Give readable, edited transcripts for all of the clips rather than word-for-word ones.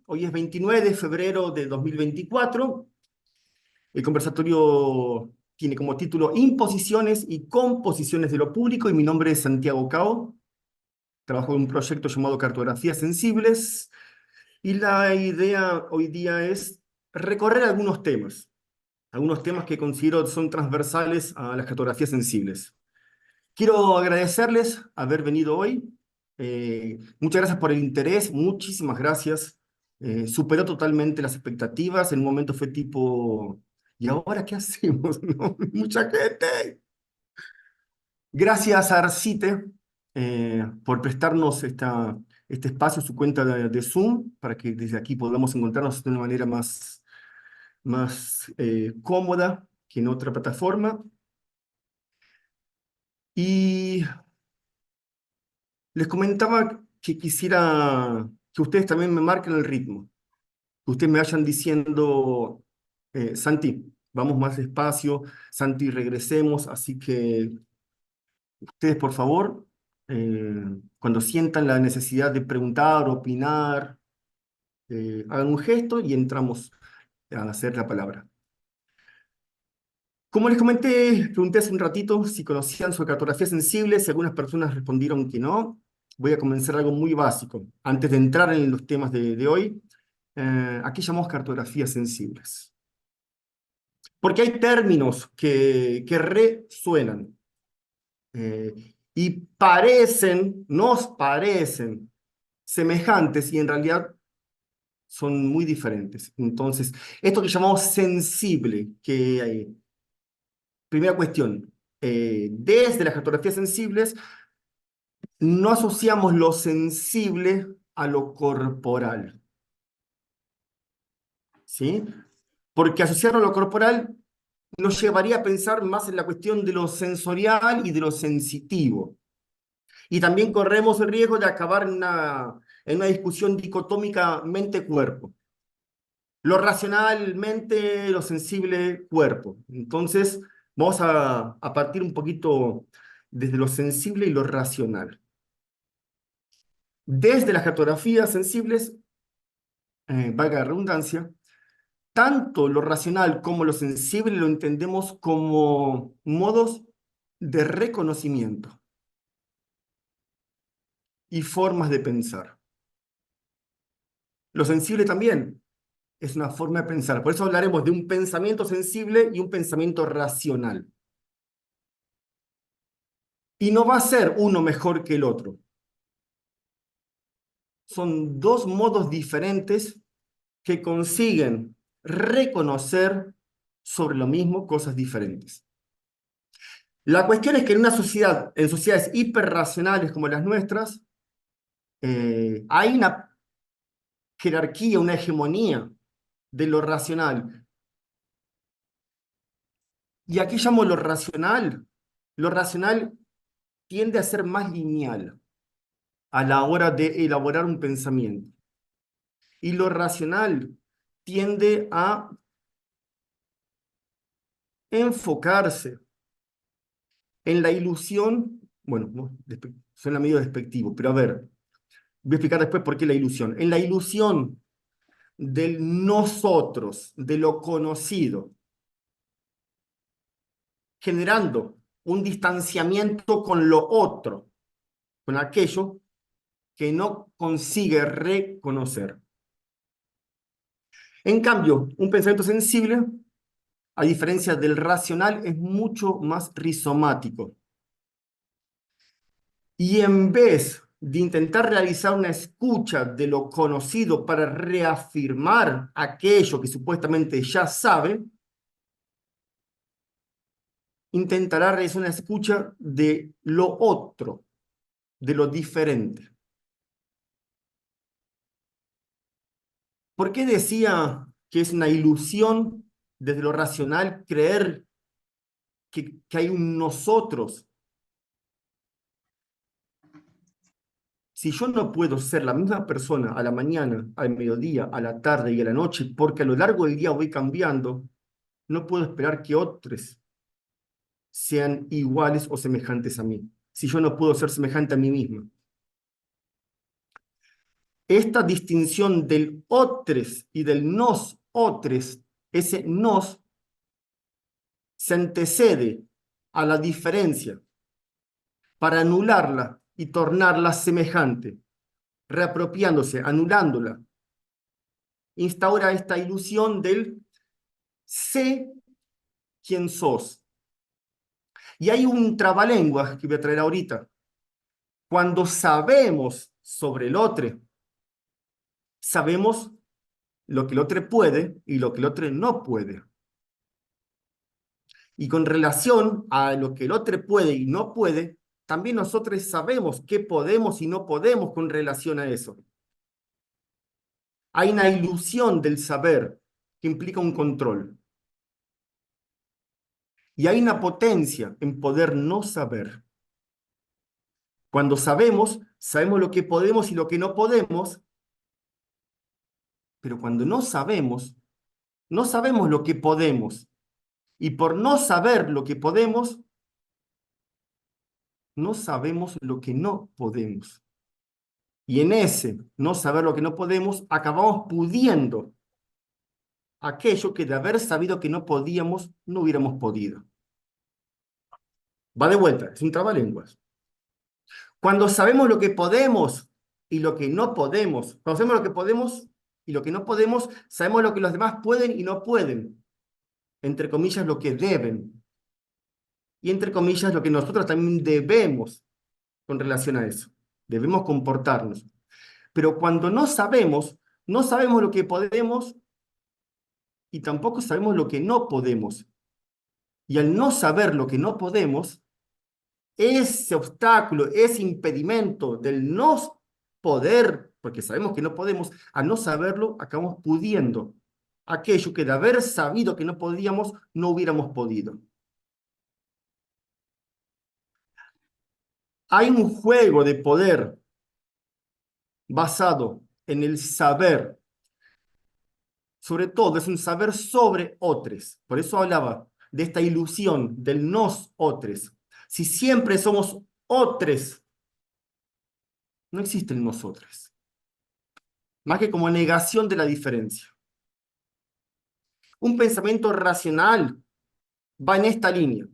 Hoy es 29 de febrero de 2024. El conversatorio tiene como título Imposiciones y composiciones de lo público, y mi nombre es Santiago Cao. Trabajo en un proyecto llamado Cartografías Sensibles, y la idea hoy día es recorrer algunos temas que considero son transversales a las cartografías sensibles. Quiero agradecerles haber venido hoy. Muchas gracias por el interés, muchísimas gracias. Superó totalmente las expectativas. En un momento fue tipo, ¿y ahora qué hacemos? ¿No? Mucha gente. Gracias a Arcite por prestarnos este espacio, su cuenta de Zoom, para que desde aquí podamos encontrarnos de una manera más cómoda que en otra plataforma. Y les comentaba que quisiera que ustedes también me marquen el ritmo, que ustedes me vayan diciendo, Santi, vamos más despacio, Santi, regresemos, así que ustedes, por favor, cuando sientan la necesidad de preguntar, opinar, hagan un gesto y entramos a hacer la palabra. Como les comenté, pregunté hace un ratito si conocían sobre cartografías sensibles, y algunas personas respondieron que no. Voy a comenzar algo muy básico. Antes de entrar en los temas de hoy, aquí llamamos cartografías sensibles. Porque hay términos que resuenan y nos parecen semejantes y en realidad son muy diferentes. Entonces, esto que llamamos sensible, que hay. Primera cuestión, desde las cartografías sensibles no asociamos lo sensible a lo corporal, ¿sí? Porque asociarlo a lo corporal nos llevaría a pensar más en la cuestión de lo sensorial y de lo sensitivo. Y también corremos el riesgo de acabar en una discusión dicotómica mente-cuerpo. Lo racional, mente, lo sensible, cuerpo. Entonces, vamos a partir un poquito desde lo sensible y lo racional. Desde las cartografías sensibles, valga la redundancia, tanto lo racional como lo sensible lo entendemos como modos de reconocimiento y formas de pensar. Lo sensible también es una forma de pensar. Por eso hablaremos de un pensamiento sensible y un pensamiento racional. Y no va a ser uno mejor que el otro. Son dos modos diferentes que consiguen reconocer sobre lo mismo cosas diferentes. La cuestión es que en una sociedad, en sociedades hiperracionales como las nuestras, hay una jerarquía, una hegemonía de lo racional. Y aquí llamo lo racional. Lo racional tiende a ser más lineal a la hora de elaborar un pensamiento. Y lo racional tiende a enfocarse en la ilusión. Bueno, no, suena medio despectivo, pero a ver, voy a explicar después por qué la ilusión. En la ilusión del nosotros, de lo conocido, generando un distanciamiento con lo otro, con aquello que no consigue reconocer. En cambio, un pensamiento sensible, a diferencia del racional, es mucho más rizomático. Y en vez de intentar realizar una escucha de lo conocido para reafirmar aquello que supuestamente ya sabe, intentará realizar una escucha de lo otro, de lo diferente. ¿Por qué decía que es una ilusión desde lo racional creer que hay un nosotros? Si yo no puedo ser la misma persona a la mañana, al mediodía, a la tarde y a la noche, porque a lo largo del día voy cambiando, no puedo esperar que otros sean iguales o semejantes a mí, si yo no puedo ser semejante a mí mismo. esta distinción del otres y del nos otres, ese nos se antecede a la diferencia para anularla y tornarla semejante, reapropiándose, anulándola. Instaura esta ilusión del sé quién sos. Y hay un trabalenguas que voy a traer ahorita. Cuando sabemos sobre el otro, sabemos lo que el otro puede y lo que el otro no puede. Y con relación a lo que el otro puede y no puede, también nosotros sabemos qué podemos y no podemos con relación a eso. Hay una ilusión del saber que implica un control. Y hay una potencia en poder no saber. Cuando sabemos, sabemos lo que podemos y lo que no podemos, pero cuando no sabemos, no sabemos lo que podemos. Y por no saber lo que podemos, no sabemos lo que no podemos. Y en ese no saber lo que no podemos, acabamos pudiendo aquello que de haber sabido que no podíamos, no hubiéramos podido. Va de vuelta, es un trabalenguas. Cuando sabemos lo que podemos y lo que no podemos, cuando sabemos lo que podemos y lo que no podemos, sabemos lo que los demás pueden y no pueden. Entre comillas, lo que deben. Y entre comillas, lo que nosotros también debemos con relación a eso. Debemos comportarnos. Pero cuando no sabemos, no sabemos lo que podemos y tampoco sabemos lo que no podemos. Y al no saber lo que no podemos, ese obstáculo, ese impedimento del no poder, porque sabemos que no podemos, al no saberlo, acabamos pudiendo aquello que de haber sabido que no podíamos, no hubiéramos podido. Hay un juego de poder basado en el saber. Sobre todo es un saber sobre otros. Por eso hablaba de esta ilusión del nos otros. Si siempre somos otros, no existe el nosotros. Más que como negación de la diferencia. Un pensamiento racional va en esta línea.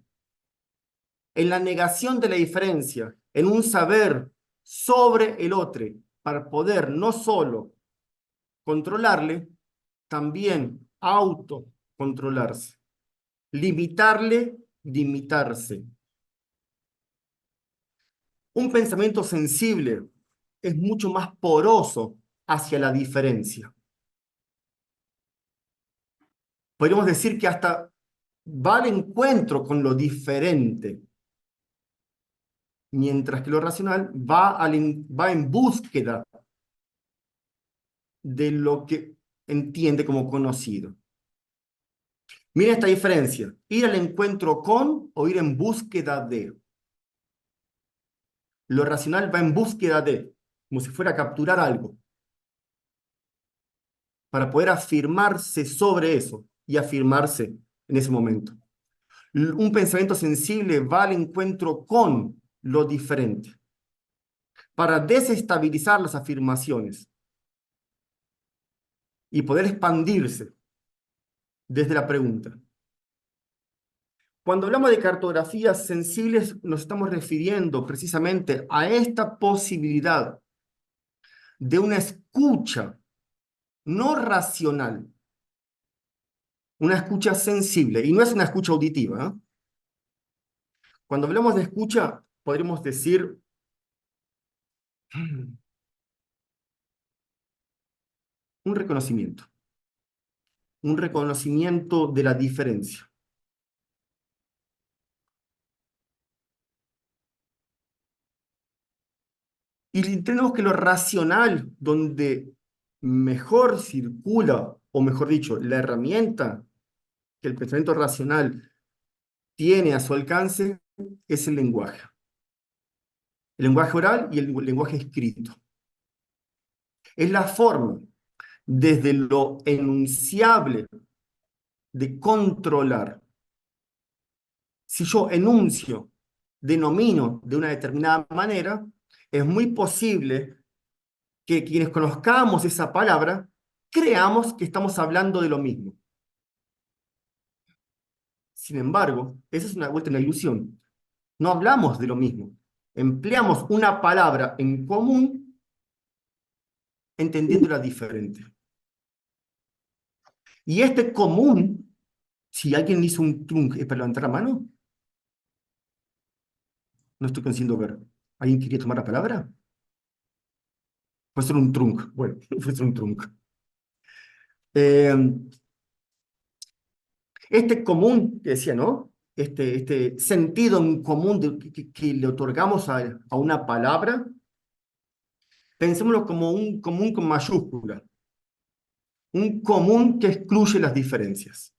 En la negación de la diferencia, en un saber sobre el otro, para poder no solo controlarle, también autocontrolarse. Limitarle, limitarse. Un pensamiento sensible es mucho más poroso hacia la diferencia. Podríamos decir que hasta va al encuentro con lo diferente, mientras que lo racional va en búsqueda de lo que entiende como conocido. Mira esta diferencia, ir al encuentro con o ir en búsqueda de. Lo racional va en búsqueda de, como si fuera a capturar algo, para poder afirmarse sobre eso y afirmarse en ese momento. Un pensamiento sensible va al encuentro con lo diferente, para desestabilizar las afirmaciones y poder expandirse desde la pregunta. Cuando hablamos de cartografías sensibles, nos estamos refiriendo precisamente a esta posibilidad de una escucha no racional, una escucha sensible, y no es una escucha auditiva, ¿eh? Cuando hablamos de escucha, podríamos decir un reconocimiento de la diferencia. Y tenemos que lo racional, donde mejor circula, o mejor dicho, la herramienta que el pensamiento racional tiene a su alcance, es el lenguaje. El lenguaje oral y el lenguaje escrito. Es la forma, desde lo enunciable, de controlar. Si yo enuncio, denomino de una determinada manera, es muy posible que quienes conozcamos esa palabra, creamos que estamos hablando de lo mismo. Sin embargo, esa es una vuelta, una ilusión. No hablamos de lo mismo. Empleamos una palabra en común entendiéndola diferente. Y este común, si alguien hizo un trunk, ¿es para levantar la mano? No estoy consiguiendo ver. ¿Alguien quería tomar la palabra? Puede ser un trunk. Bueno, puede ser un trunk. Eh, este común, que decía, ¿no? Este sentido en común que le otorgamos a una palabra, pensémoslo como un común con mayúscula. Un común que excluye las diferencias.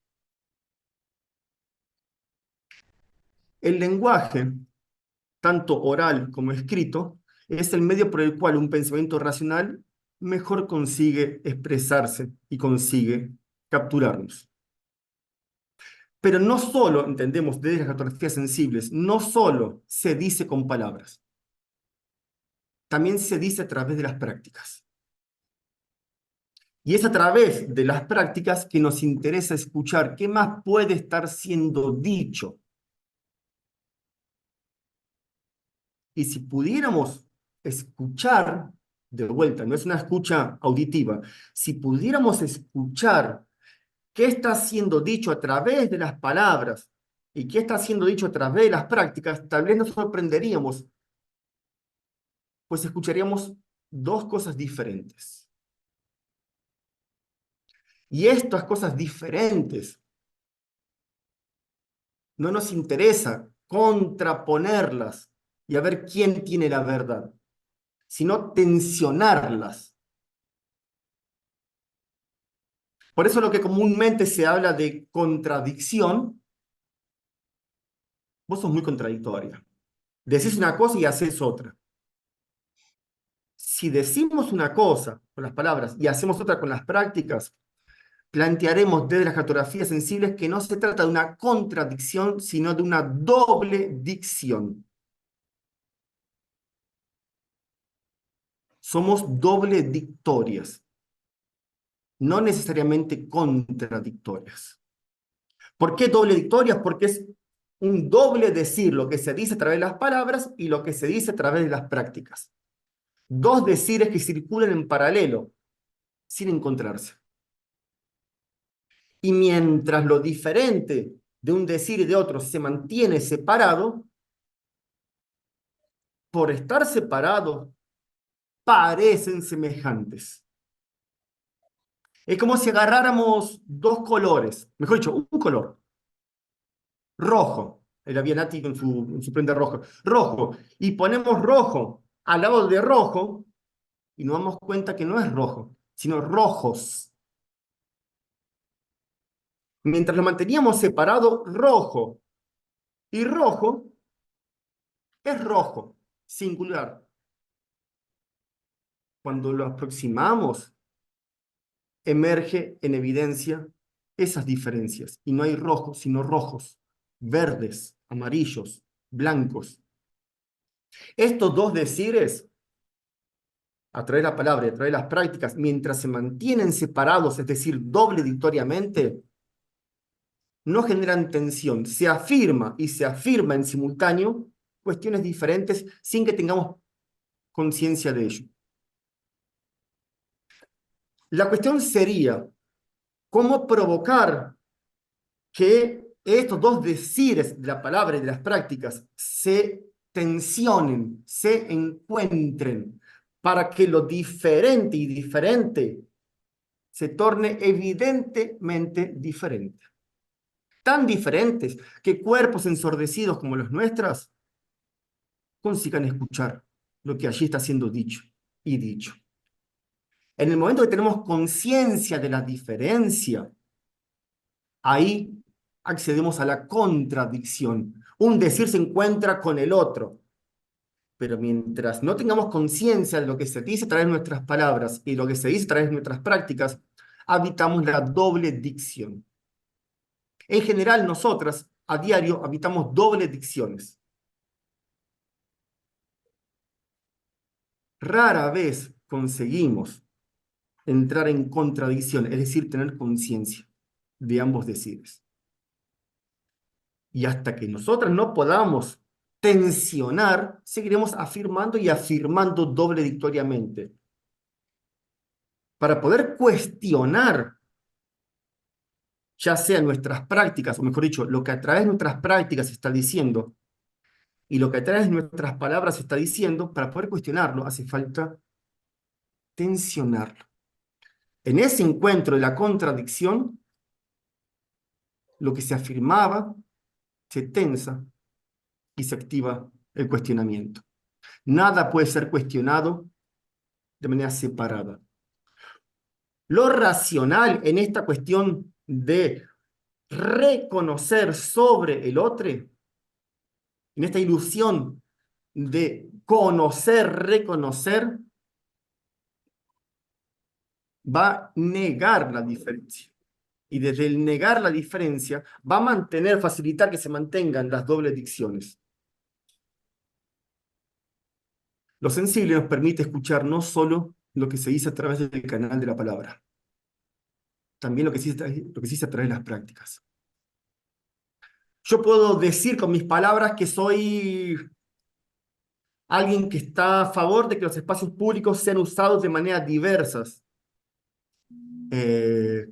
El lenguaje, tanto oral como escrito, es el medio por el cual un pensamiento racional mejor consigue expresarse y consigue capturarnos. Pero no solo, entendemos desde las cartografías sensibles, no solo se dice con palabras, también se dice a través de las prácticas. Y es a través de las prácticas que nos interesa escuchar qué más puede estar siendo dicho. Y si pudiéramos escuchar, de vuelta, no es una escucha auditiva, si pudiéramos escuchar qué está siendo dicho a través de las palabras y qué está siendo dicho a través de las prácticas, tal vez nos sorprenderíamos, pues escucharíamos dos cosas diferentes. Y estas cosas diferentes no nos interesa contraponerlas y a ver quién tiene la verdad, sino tensionarlas. Por eso lo que comúnmente se habla de contradicción, vos sos muy contradictoria. Decís una cosa y haces otra. Si decimos una cosa con las palabras y hacemos otra con las prácticas, plantearemos desde las cartografías sensibles que no se trata de una contradicción, sino de una doble dicción. Somos doble dictorias, no necesariamente contradictorias. ¿Por qué doble dictorias? Porque es un doble decir lo que se dice a través de las palabras y lo que se dice a través de las prácticas. Dos decires que circulan en paralelo, sin encontrarse. Y mientras lo diferente de un decir y de otro se mantiene separado, por estar separados, parecen semejantes. Es como si agarráramos dos colores, mejor dicho, un color, rojo, el Avianati en su prenda rojo, rojo, y ponemos rojo al lado de rojo, y nos damos cuenta que no es rojo, sino rojos. Mientras lo manteníamos separado, rojo y rojo es rojo, singular. Cuando lo aproximamos, emerge en evidencia esas diferencias. Y no hay rojos, sino rojos, verdes, amarillos, blancos. Estos dos decires, a través de la palabra y a través de las prácticas, mientras se mantienen separados, es decir, doble dictoriamente, no generan tensión. Se afirma y se afirma en simultáneo cuestiones diferentes sin que tengamos conciencia de ello. La cuestión sería, ¿cómo provocar que estos dos decires de la palabra y de las prácticas se tensionen, se encuentren, para que lo diferente y diferente se torne evidentemente diferente? Tan diferentes que cuerpos ensordecidos como los nuestros consigan escuchar lo que allí está siendo dicho y dicho. En el momento que tenemos conciencia de la diferencia, ahí accedemos a la contradicción. Un decir se encuentra con el otro, pero mientras no tengamos conciencia de lo que se dice a través de nuestras palabras y lo que se dice a través de nuestras prácticas, habitamos la doble dicción. En general, nosotras a diario habitamos doble dicciones. Rara vez conseguimos entrar en contradicción, es decir, tener conciencia de ambos decires. Y hasta que nosotros no podamos tensionar, seguiremos afirmando y afirmando doble dictoriamente. Para poder cuestionar, ya sea nuestras prácticas, o mejor dicho, lo que a través de nuestras prácticas se está diciendo, y lo que a través de nuestras palabras se está diciendo, para poder cuestionarlo hace falta tensionarlo. En ese encuentro de la contradicción, lo que se afirmaba se tensa y se activa el cuestionamiento. Nada puede ser cuestionado de manera separada. Lo racional en esta cuestión de reconocer sobre el otro, en esta ilusión de conocer, reconocer, va a negar la diferencia. Y desde el negar la diferencia, va a mantener, facilitar que se mantengan las dobles dicciones. Lo sensible nos permite escuchar no solo lo que se dice a través del canal de la palabra, también lo que se dice a través de las prácticas. Yo puedo decir con mis palabras que soy alguien que está a favor de que los espacios públicos sean usados de maneras diversas, eh,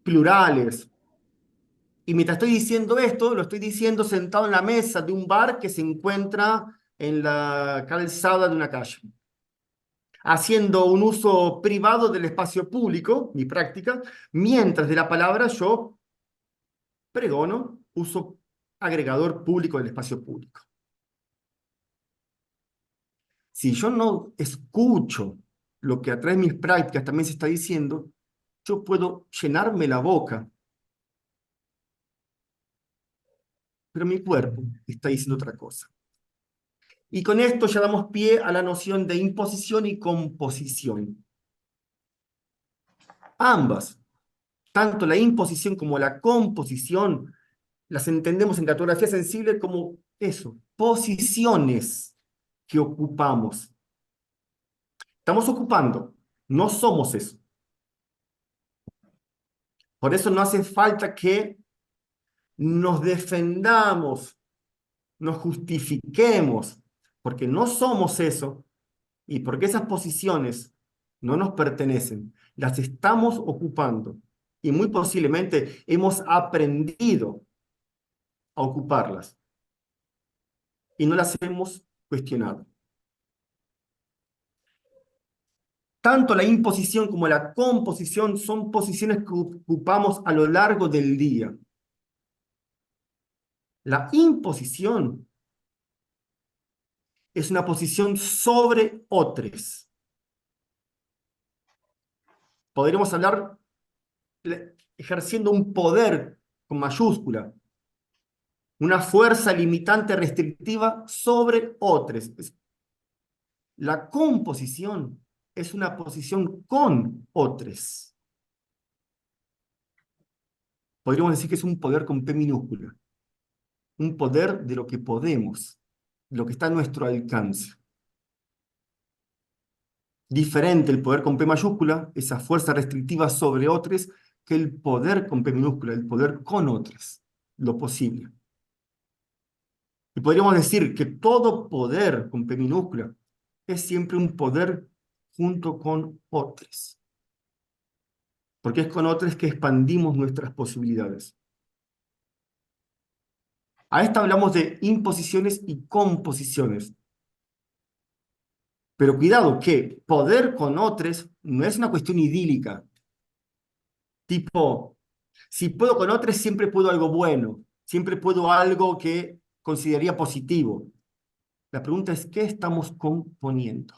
plurales. Y mientras estoy diciendo esto, lo estoy diciendo sentado en la mesa de un bar que se encuentra en la calzada de una calle, haciendo un uso privado del espacio público, mi práctica, mientras de la palabra yo pregono uso agregador público del espacio público. Si yo no escucho lo que a través de mis prácticas también se está diciendo, yo puedo llenarme la boca, pero mi cuerpo está diciendo otra cosa. Y con esto ya damos pie a la noción de imposición y composición. Ambas, tanto la imposición como la composición, las entendemos en cartografía sensible como eso, posiciones que ocupamos. Estamos ocupando, no somos eso. Por eso no hace falta que nos defendamos, nos justifiquemos, porque no somos eso y porque esas posiciones no nos pertenecen, las estamos ocupando y muy posiblemente hemos aprendido a ocuparlas y no las hemos cuestionado. Tanto la imposición como la composición son posiciones que ocupamos a lo largo del día. La imposición es una posición sobre otros. Podríamos hablar ejerciendo un poder con mayúscula, una fuerza limitante restrictiva sobre otros. La composición es una posición con otros. Podríamos decir que es un poder con P minúscula, un poder de lo que podemos, de lo que está a nuestro alcance. Diferente el poder con P mayúscula, esa fuerza restrictiva sobre otros, que el poder con P minúscula, el poder con otros, lo posible. Y podríamos decir que todo poder con P minúscula es siempre un poder junto con otros. Porque es con otros que expandimos nuestras posibilidades. A esta hablamos de imposiciones y composiciones. Pero cuidado, que poder con otros no es una cuestión idílica. Tipo, si puedo con otros, siempre puedo algo bueno. Siempre puedo algo que consideraría positivo. La pregunta es, ¿qué estamos componiendo?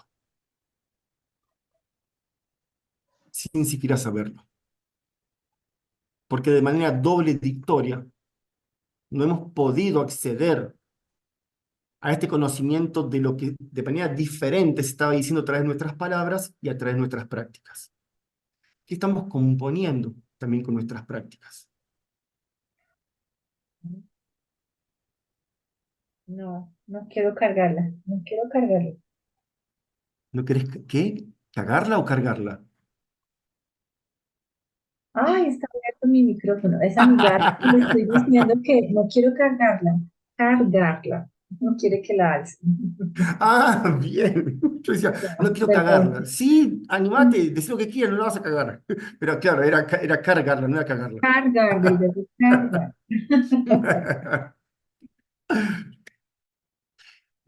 Sin siquiera saberlo. Porque de manera doble dictoria no hemos podido acceder a este conocimiento de lo que de manera diferente se estaba diciendo a través de nuestras palabras y a través de nuestras prácticas. ¿Qué estamos componiendo también con nuestras prácticas? No, no quiero cargarla, no quiero cargarla. ¿No querés qué? ¿Cagarla o cargarla? Ay, está abierto mi micrófono. Es amigar. Le estoy diciendo que no quiero cargarla, cargarla. No quiere que la alce. Ah, bien. Yo decía, Ya, no quiero cagarla. perdón. sí, animate, decí lo que quieras, no la vas a cagar. Pero claro, era cargarla, no era cagarla. Cargar, del verbo cargar.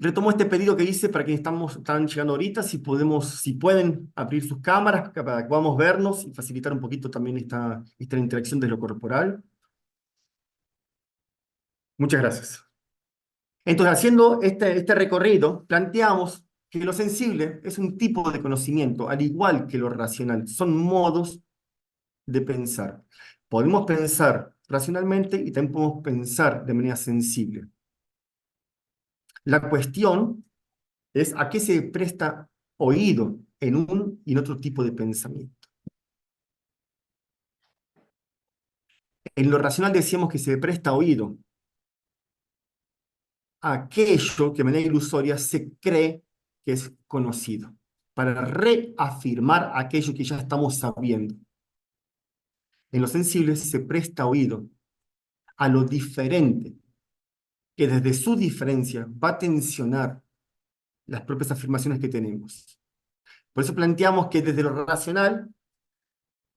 Retomo este pedido que hice para quienes están llegando ahorita, si pueden abrir sus cámaras para que podamos vernos y facilitar un poquito también esta interacción desde lo corporal. Muchas gracias. Entonces, haciendo este recorrido, planteamos que lo sensible es un tipo de conocimiento, al igual que lo racional. Son modos de pensar. Podemos pensar racionalmente y también podemos pensar de manera sensible. La cuestión es a qué se presta oído en un y en otro tipo de pensamiento. En lo racional decíamos que se presta oído a aquello que de manera ilusoria se cree que es conocido, para reafirmar aquello que ya estamos sabiendo. En lo sensible se presta oído a lo diferente, que desde su diferencia va a tensionar las propias afirmaciones que tenemos. Por eso planteamos que desde lo racional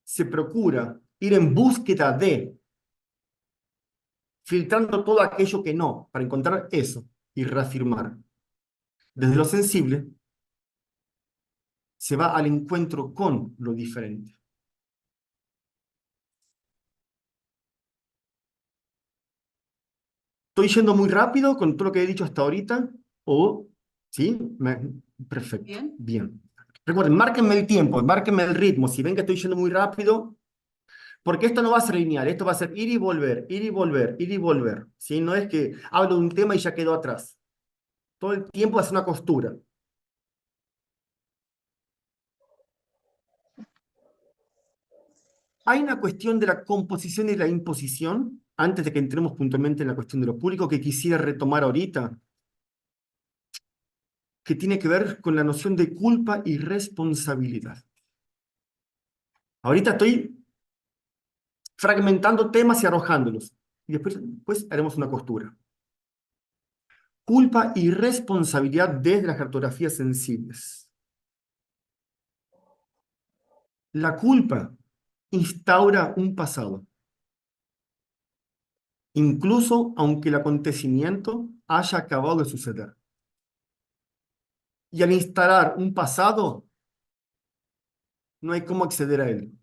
se procura ir en búsqueda de, filtrando todo aquello que no, para encontrar eso y reafirmar. Desde lo sensible se va al encuentro con lo diferente. ¿Estoy yendo muy rápido con todo lo que he dicho hasta ahorita? ¿O sí? Perfecto, Bien. bien. Recuerden, márquenme el tiempo, márquenme el ritmo. Si ven que estoy yendo muy rápido, porque esto no va a ser lineal, esto va a ser ir y volver, ir y volver, ir y volver. ¿Sí? No es que hablo de un tema y ya quedó atrás. Todo el tiempo es una costura. Hay una cuestión de la composición y la imposición, antes de que entremos puntualmente en la cuestión de lo público, que quisiera retomar ahorita, que tiene que ver con la noción de culpa y responsabilidad. Ahorita estoy fragmentando temas y arrojándolos, y después haremos una costura. Culpa y responsabilidad desde las cartografías sensibles. La culpa instaura un pasado, incluso aunque el acontecimiento haya acabado de suceder. Y al instalar un pasado, no hay cómo acceder a él.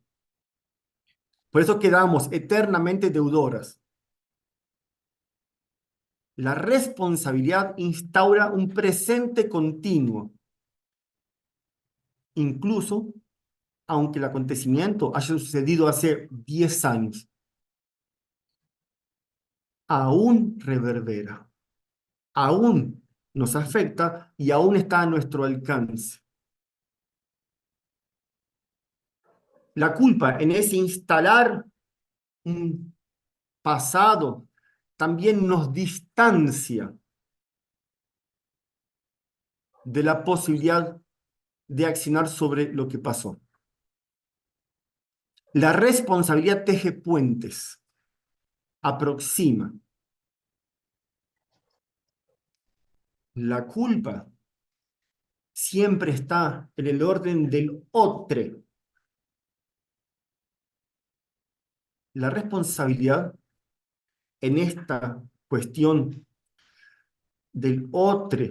Por eso quedamos eternamente deudoras. La responsabilidad instaura un presente continuo, incluso aunque el acontecimiento haya sucedido hace 10 años. Aún reverbera, aún nos afecta y aún está a nuestro alcance. La culpa en ese instalar un pasado también nos distancia de la posibilidad de accionar sobre lo que pasó. La responsabilidad teje puentes, aproxima. La culpa siempre está en el orden del otro. La responsabilidad en esta cuestión del otro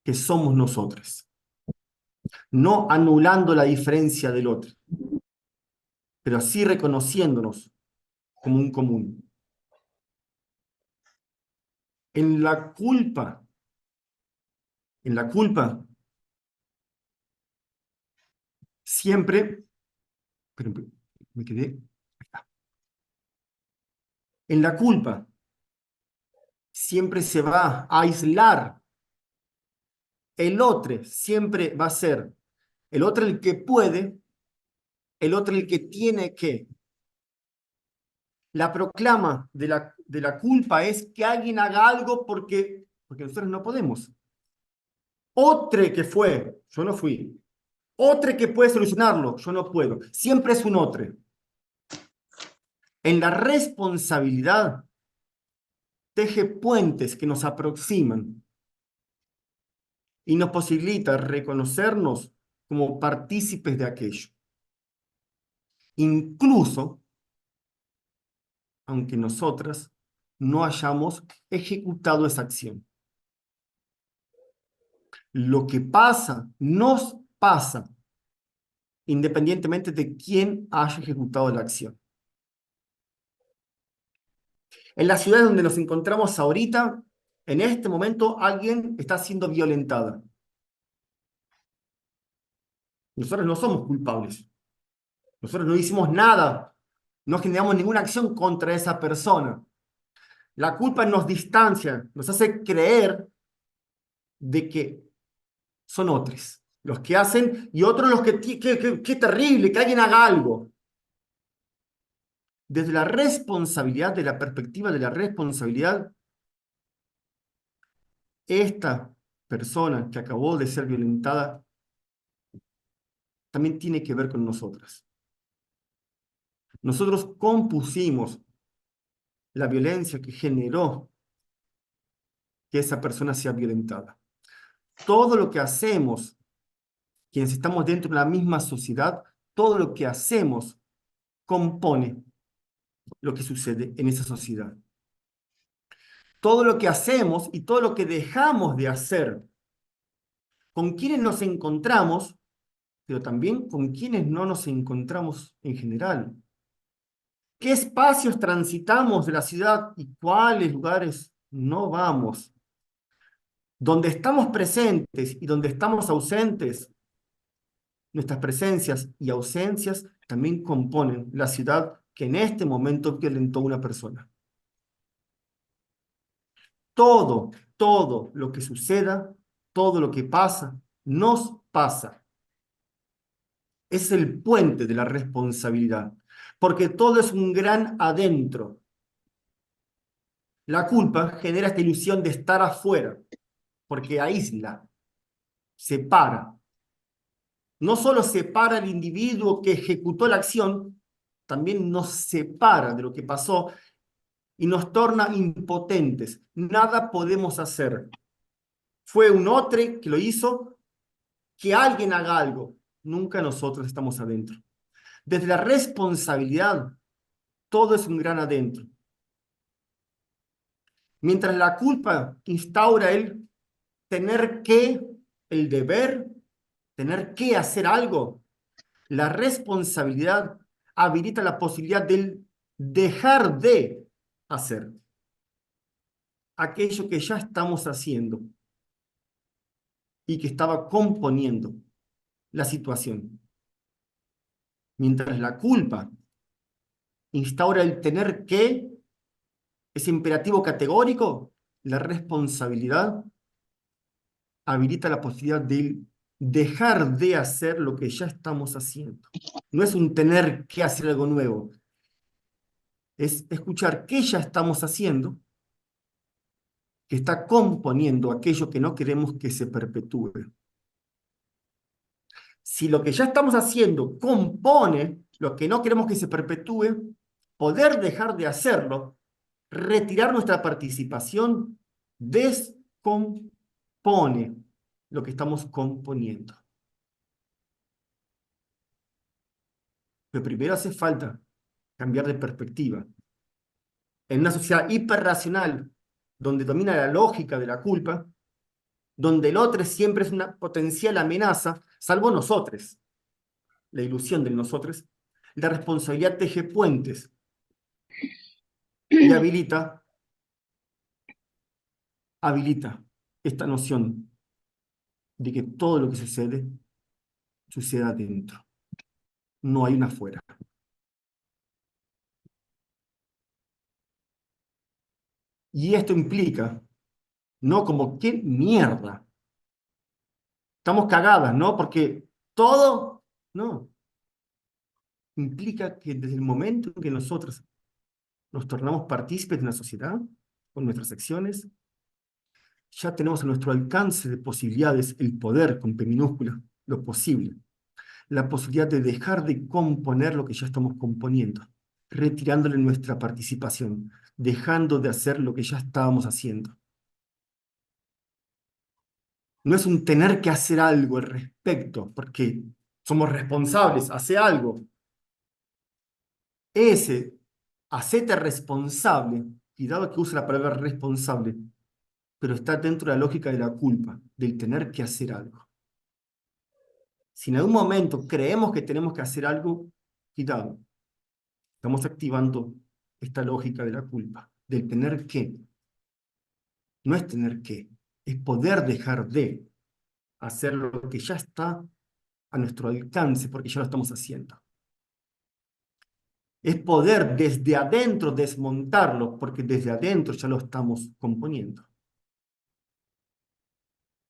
que somos nosotros, no anulando la diferencia del otro, pero sí reconociéndonos como un común. En la culpa, en la culpa, siempre, pero me quedé, en la culpa siempre se va a aislar. El otro siempre va a ser el otro el que puede, el otro el que tiene que. La proclama de la culpa es que alguien haga algo porque nosotros no podemos. Otro que fue, yo no fui. Otro que puede solucionarlo, yo no puedo. Siempre es un otro. En la responsabilidad teje puentes que nos aproximan y nos posibilita reconocernos como partícipes de aquello. Incluso, aunque nosotras no hayamos ejecutado esa acción. Lo que pasa, nos pasa, independientemente de quién haya ejecutado la acción. En la ciudad donde nos encontramos ahorita, en este momento, alguien está siendo violentada. Nosotros no somos culpables. Nosotros no hicimos nada. No generamos ninguna acción contra esa persona. La culpa nos distancia, nos hace creer de que son otros los que hacen y otros los que, qué terrible, que alguien haga algo. Desde la responsabilidad, de la perspectiva de la responsabilidad, esta persona que acabó de ser violentada también tiene que ver con nosotras. Nosotros compusimos la violencia que generó que esa persona sea violentada. Todo lo que hacemos, quienes estamos dentro de la misma sociedad, todo lo que hacemos compone lo que sucede en esa sociedad. Todo lo que hacemos y todo lo que dejamos de hacer con quienes nos encontramos, pero también con quienes no nos encontramos en general. ¿Qué espacios transitamos de la ciudad y cuáles lugares no vamos? Donde estamos presentes y donde estamos ausentes, nuestras presencias y ausencias también componen la ciudad que en este momento violentó una persona. Todo lo que suceda, todo lo que pasa, nos pasa. Es el puente de la responsabilidad, porque todo es un gran adentro. La culpa genera esta ilusión de estar afuera, porque aísla, separa. No solo separa al individuo que ejecutó la acción, también nos separa de lo que pasó y nos torna impotentes. Nada podemos hacer. Fue un otro que lo hizo, que alguien haga algo. Nunca nosotros estamos adentro. Desde la responsabilidad, todo es un gran adentro. Mientras la culpa instaura el tener que, el deber, tener que hacer algo, la responsabilidad habilita la posibilidad del dejar de hacer aquello que ya estamos haciendo y que estaba componiendo la situación. Mientras la culpa instaura el tener que, ese imperativo categórico, la responsabilidad habilita la posibilidad de dejar de hacer lo que ya estamos haciendo. No es un tener que hacer algo nuevo, es escuchar qué ya estamos haciendo, que está componiendo aquello que no queremos que se perpetúe. Si lo que ya estamos haciendo compone lo que no queremos que se perpetúe, poder dejar de hacerlo, retirar nuestra participación, descompone lo que estamos componiendo. Pero primero hace falta cambiar de perspectiva. En una sociedad hiperracional, donde domina la lógica de la culpa, donde el otro siempre es una potencial amenaza, salvo nosotros, la ilusión del nosotros, la responsabilidad teje puentes y habilita esta noción de que todo lo que sucede, sucede adentro. No hay una afuera. Y esto implica, no como, ¿qué mierda? Estamos cagadas, ¿no? Porque todo, no. Implica que desde el momento en que nosotros nos tornamos partícipes de una sociedad, con nuestras acciones, ya tenemos a nuestro alcance de posibilidades el poder con P minúscula, lo posible. la posibilidad de dejar de componer lo que ya estamos componiendo, retirándole nuestra participación, dejando de hacer lo que ya estábamos haciendo. No es un tener que hacer algo al respecto, porque somos responsables, hace algo. Ese, hacete responsable, cuidado que use la palabra responsable, pero está dentro de la lógica de la culpa, del tener que hacer algo. Si en algún momento creemos que tenemos que hacer algo, cuidado, estamos activando esta lógica de la culpa, del tener que. No es tener que, es poder dejar de hacer lo que ya está a nuestro alcance, porque ya lo estamos haciendo. Es poder desde adentro desmontarlo, porque desde adentro ya lo estamos componiendo.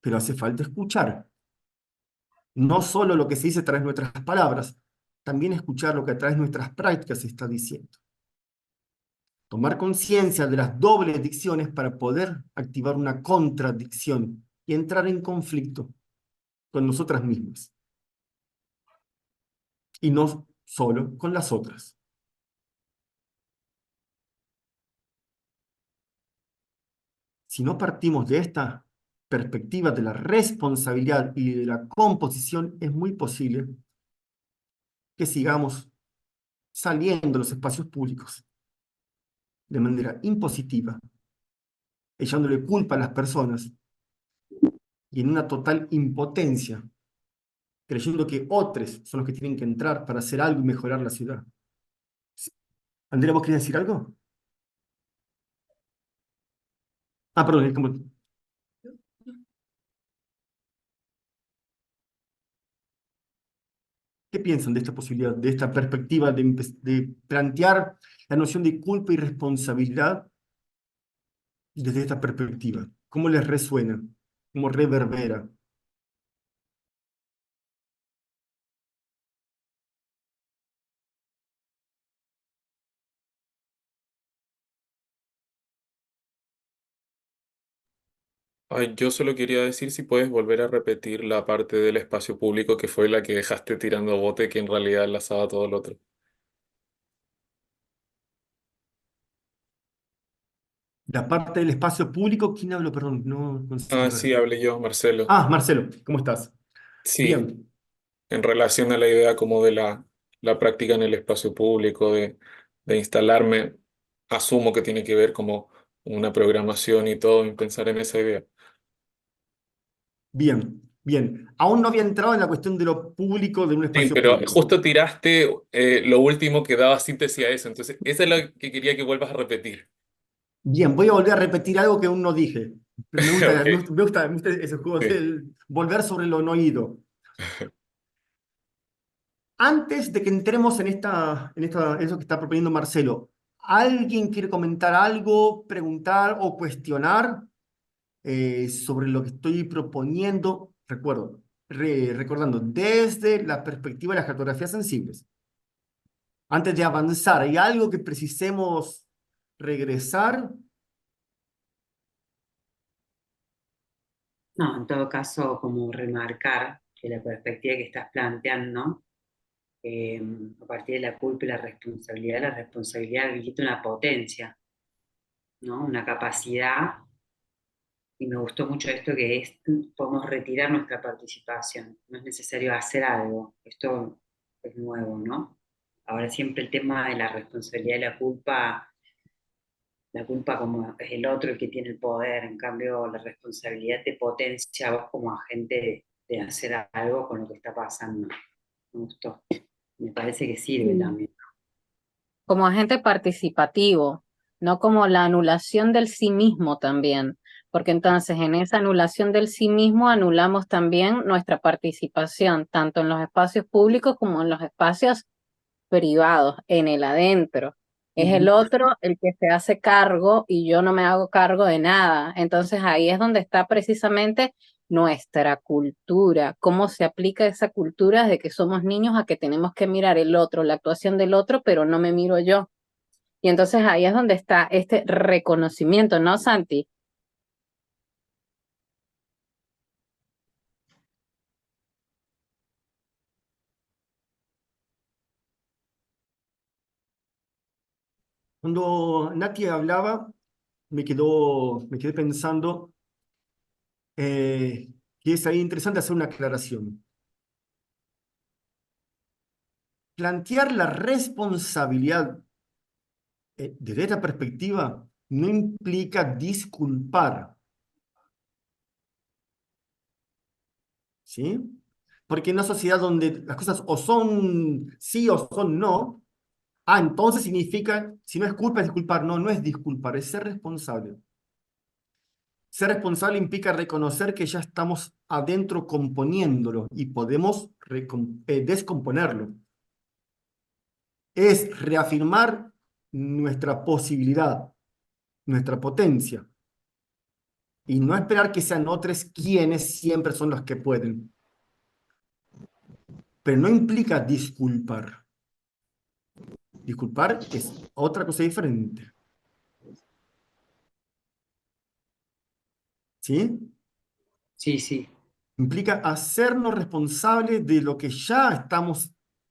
Pero hace falta escuchar. No solo lo que se dice a través de nuestras palabras, también escuchar lo que a través de nuestras prácticas se está diciendo. Tomar conciencia de las dobles dicciones para poder activar una contradicción y entrar en conflicto con nosotras mismas. Y no solo con las otras. Si no partimos de esta perspectiva de la responsabilidad y de la composición, es muy posible que sigamos saliendo de los espacios públicos de manera impositiva, echándole culpa a las personas y en una total impotencia, creyendo que otros son los que tienen que entrar para hacer algo y mejorar la ciudad. Andrea, ¿vos querías decir algo? Ah, perdón, es como... ¿Qué piensan de esta posibilidad, de esta perspectiva de plantear la noción de culpa y responsabilidad desde esta perspectiva? ¿Cómo les resuena? ¿Cómo reverbera? Ay, yo solo quería decir si puedes volver a repetir la parte del espacio público que fue la que dejaste tirando bote, que en realidad enlazaba todo lo otro. La parte del espacio público, ¿quién habló? Perdón, no consigo Ah, ver. sí, hablé yo, Marcelo. Ah, Marcelo, ¿cómo estás? Sí, Bien, en relación a la idea como de la práctica en el espacio público, de instalarme, asumo que tiene que ver como una programación y todo, en pensar en esa idea. bien, bien. Aún no había entrado en la cuestión de lo público de un Sí, espacio pero público. justo tiraste lo último que daba síntesis a eso, entonces esa es lo que quería que vuelvas a repetir. Bien, voy a volver a repetir algo que aún no dije, pero me gusta, Ok, me gusta ese juego sí. de volver sobre lo no oído. Antes de que entremos eso que está proponiendo Marcelo, ¿alguien quiere comentar algo, preguntar o cuestionar sobre lo que estoy proponiendo? Recordando, desde la perspectiva de las cartografías sensibles. Antes de avanzar, ¿hay algo que precisemos regresar? No, en todo caso, como remarcar que la perspectiva que estás planteando, eh, a partir de la culpa y la responsabilidad habilita una potencia, ¿no? Una capacidad, y me gustó mucho esto que es, podemos retirar nuestra participación, no es necesario hacer algo, esto es nuevo, ¿no? Ahora siempre el tema de la responsabilidad y la culpa como es el otro el que tiene el poder, en cambio la responsabilidad te potencia a vos como agente de hacer algo con lo que está pasando. Me gustó. Me parece que sirve Sí. también. Como agente participativo, no como la anulación del sí mismo también, porque entonces en esa anulación del sí mismo anulamos también nuestra participación, tanto en los espacios públicos como en los espacios privados, en el adentro. Es el Ujú. otro el que se hace cargo y yo no me hago cargo de nada. Entonces ahí es donde está precisamente nuestra cultura, cómo se aplica esa cultura de que somos niños a que tenemos que mirar el otro, la actuación del otro, pero no me miro yo. Y entonces ahí es donde está este reconocimiento, ¿no, Santi? Cuando Nati hablaba, me quedé pensando que es ahí interesante hacer una aclaración. Plantear la responsabilidad desde esta perspectiva no implica disculpar, ¿sí? Porque en una sociedad donde las cosas o son sí o son no, entonces significa, si no es culpa, es disculpar. No, no es disculpar, es ser responsable. Ser responsable implica reconocer que ya estamos adentro componiéndolo y podemos descomponerlo. Es reafirmar nuestra posibilidad, nuestra potencia, y no esperar que sean otros quienes siempre son los que pueden. Pero no implica disculpar. Disculpar es otra cosa diferente. ¿Sí? Sí, sí. Implica hacernos responsables de lo que ya estamos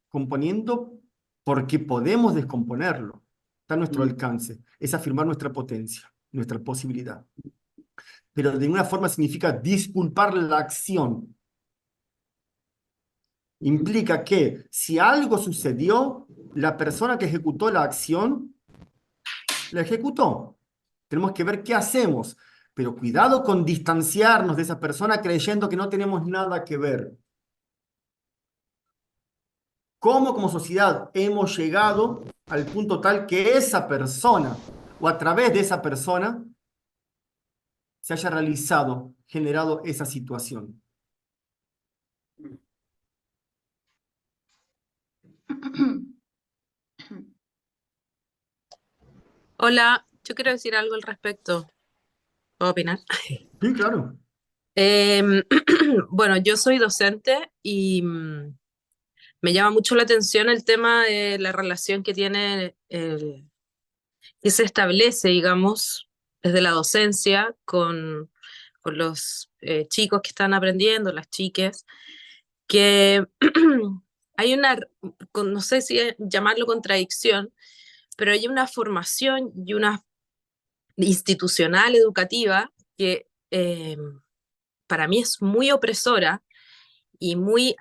componiendo porque podemos descomponerlo. Está a nuestro Mm. alcance. Es afirmar nuestra potencia, nuestra posibilidad. Pero de ninguna forma significa disculpar la acción. Implica que si algo sucedió, la persona que ejecutó la acción, la ejecutó. Tenemos que ver qué hacemos. Pero cuidado con distanciarnos de esa persona creyendo que no tenemos nada que ver. ¿Cómo como sociedad hemos llegado al punto tal que esa persona o a través de esa persona se haya realizado, generado esa situación? Hola, yo quiero decir algo al respecto. ¿Puedo opinar? Sí, claro. Em, bueno, yo soy docente y me llama mucho la atención el tema de la relación que tiene, que se establece, digamos, desde la docencia con los chicos que están aprendiendo, las chiques, que hay una, no sé si llamarlo contradicción, pero hay una formación y una institucional educativa que para mí es muy opresora y muy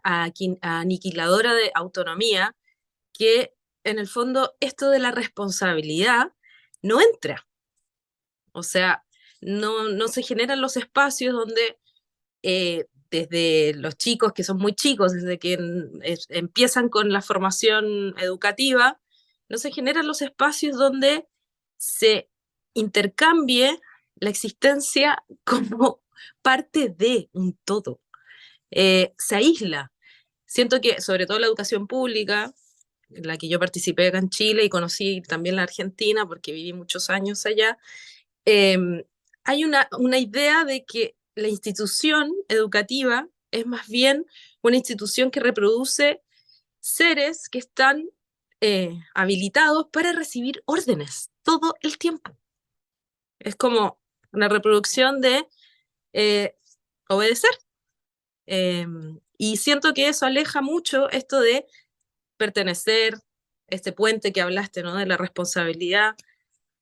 aniquiladora de autonomía, que en el fondo esto de la responsabilidad no entra. O sea, no se generan los espacios donde desde los chicos que son muy chicos, desde que empiezan con la formación educativa, no se generan los espacios donde se intercambie la existencia como parte de un todo. Se aísla. Siento que, sobre todo la educación pública, en la que yo participé acá en Chile y conocí también la Argentina porque viví muchos años allá, eh, hay una idea de que la institución educativa es más bien una institución que reproduce seres que están habilitados para recibir órdenes todo el tiempo. Es como una reproducción de obedecer. Y siento que eso aleja mucho esto de pertenecer, este puente que hablaste, ¿no? De la responsabilidad.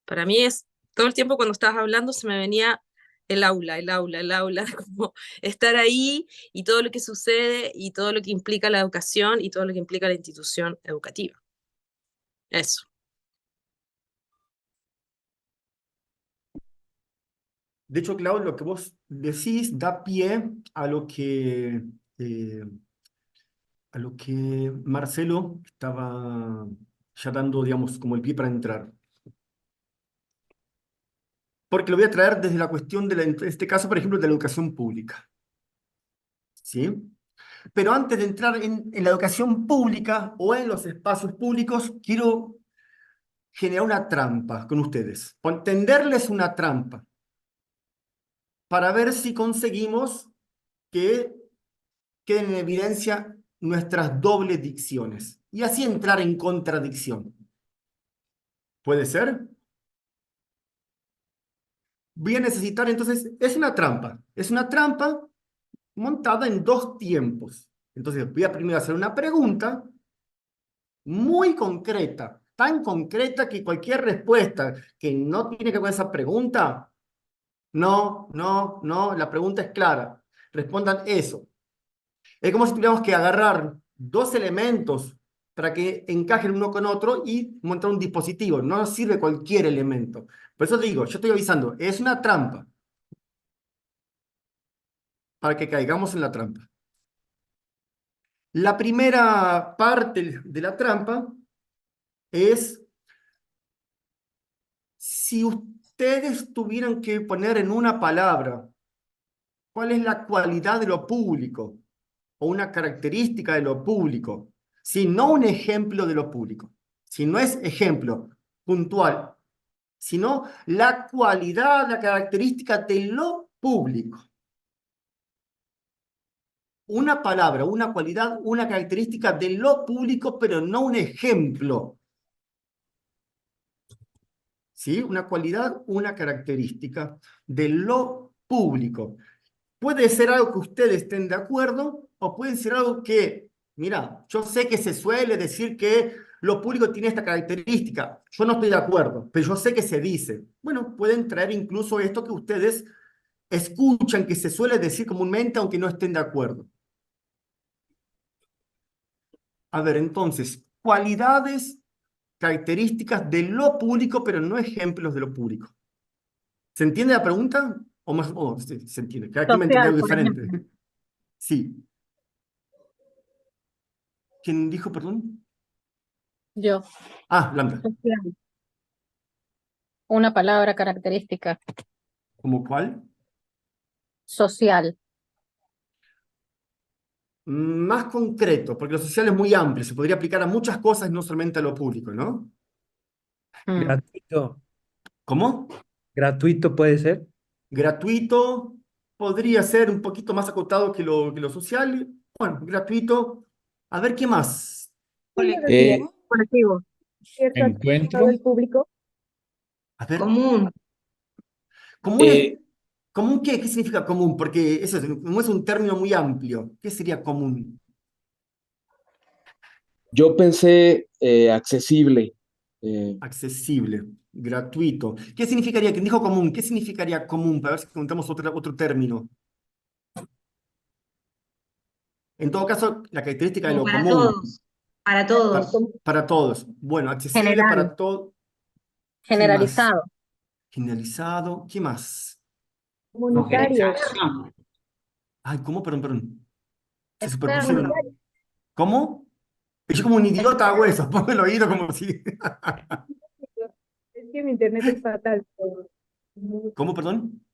Para mí es, todo el tiempo cuando estabas hablando se me venía el aula, el aula, el aula, como estar ahí y todo lo que sucede y todo lo que implica la educación y todo lo que implica la institución educativa. Eso. De hecho, Claudio, lo que vos decís da pie eh, a lo que Marcelo estaba ya dando, digamos, como el pie para entrar. Porque lo voy a traer desde la cuestión en este caso, por ejemplo, de la educación pública. ¿Sí? Pero antes de entrar en la educación pública o en los espacios públicos, quiero generar una trampa con ustedes. Tenderles una trampa para ver si conseguimos que queden en evidencia nuestras dobles dicciones y así entrar en contradicción. ¿Puede ser? Voy a necesitar entonces, es una trampa montada en dos tiempos. Entonces voy a primero hacer una pregunta muy concreta tan concreta que cualquier respuesta que no tiene que ver con esa pregunta, no, no, no, la pregunta es clara. Respondan eso. Es como si tuviéramos que agarrar dos elementos para que encajen uno con otro y montar un dispositivo. No nos sirve cualquier elemento. Por eso digo, yo estoy avisando, es una trampa para que caigamos en la trampa. La primera parte de la trampa es si ustedes tuvieran que poner en una palabra cuál es la cualidad de lo público o una característica de lo público, si no un ejemplo de lo público, si no es ejemplo puntual, sino la cualidad, la característica de lo público. Una palabra, una cualidad, una característica de lo público, pero no un ejemplo. ¿Sí? Una cualidad, una característica de lo público. Puede ser algo que ustedes estén de acuerdo o puede ser algo que, mira, yo sé que se suele decir que lo público tiene esta característica. Yo no estoy de acuerdo, pero yo sé que se dice. Bueno, pueden traer incluso esto que ustedes escuchan que se suele decir comúnmente aunque no estén de acuerdo. A ver, entonces, cualidades, características de lo público, pero no ejemplos de lo público. ¿Se entiende la pregunta? O más, sí, se entiende. Cada quien me entendió Social, algo por diferente. ejemplo. Sí. ¿Quién dijo, perdón? Yo, Ah, Lambda. social. Una palabra característica. ¿Cómo cuál? Social. Más concreto, porque lo social es muy amplio, se podría aplicar a muchas cosas, no solamente a lo público, ¿no? Mm. Gratuito. ¿Cómo? Gratuito puede ser. Gratuito, podría ser un poquito más acotado que lo social. Bueno, gratuito. A ver, ¿qué más? Colectivo. Cierto acceso del público. A ver, Común. común es, ¿común qué? ¿Qué significa común? Porque eso es un término muy amplio. ¿Qué sería común? Yo pensé accesible. Accesible, gratuito. ¿Qué significaría? ¿Quién dijo común? ¿Qué significaría común? Para ver si encontramos otro término. En todo caso, la característica de Como lo para común, todos. Para todos. para todos. Bueno, accesible General. para todos. ¿Qué más? Generalizado. Generalizado. ¿Qué más? Comunitarios. Generalización. Ay, ¿cómo? Perdón. Se Externo. superpusieron. ¿Cómo? Yo como un idiota hago eso. Pongo el oído como si... Es que mi internet es fatal. ¿Cómo, perdón?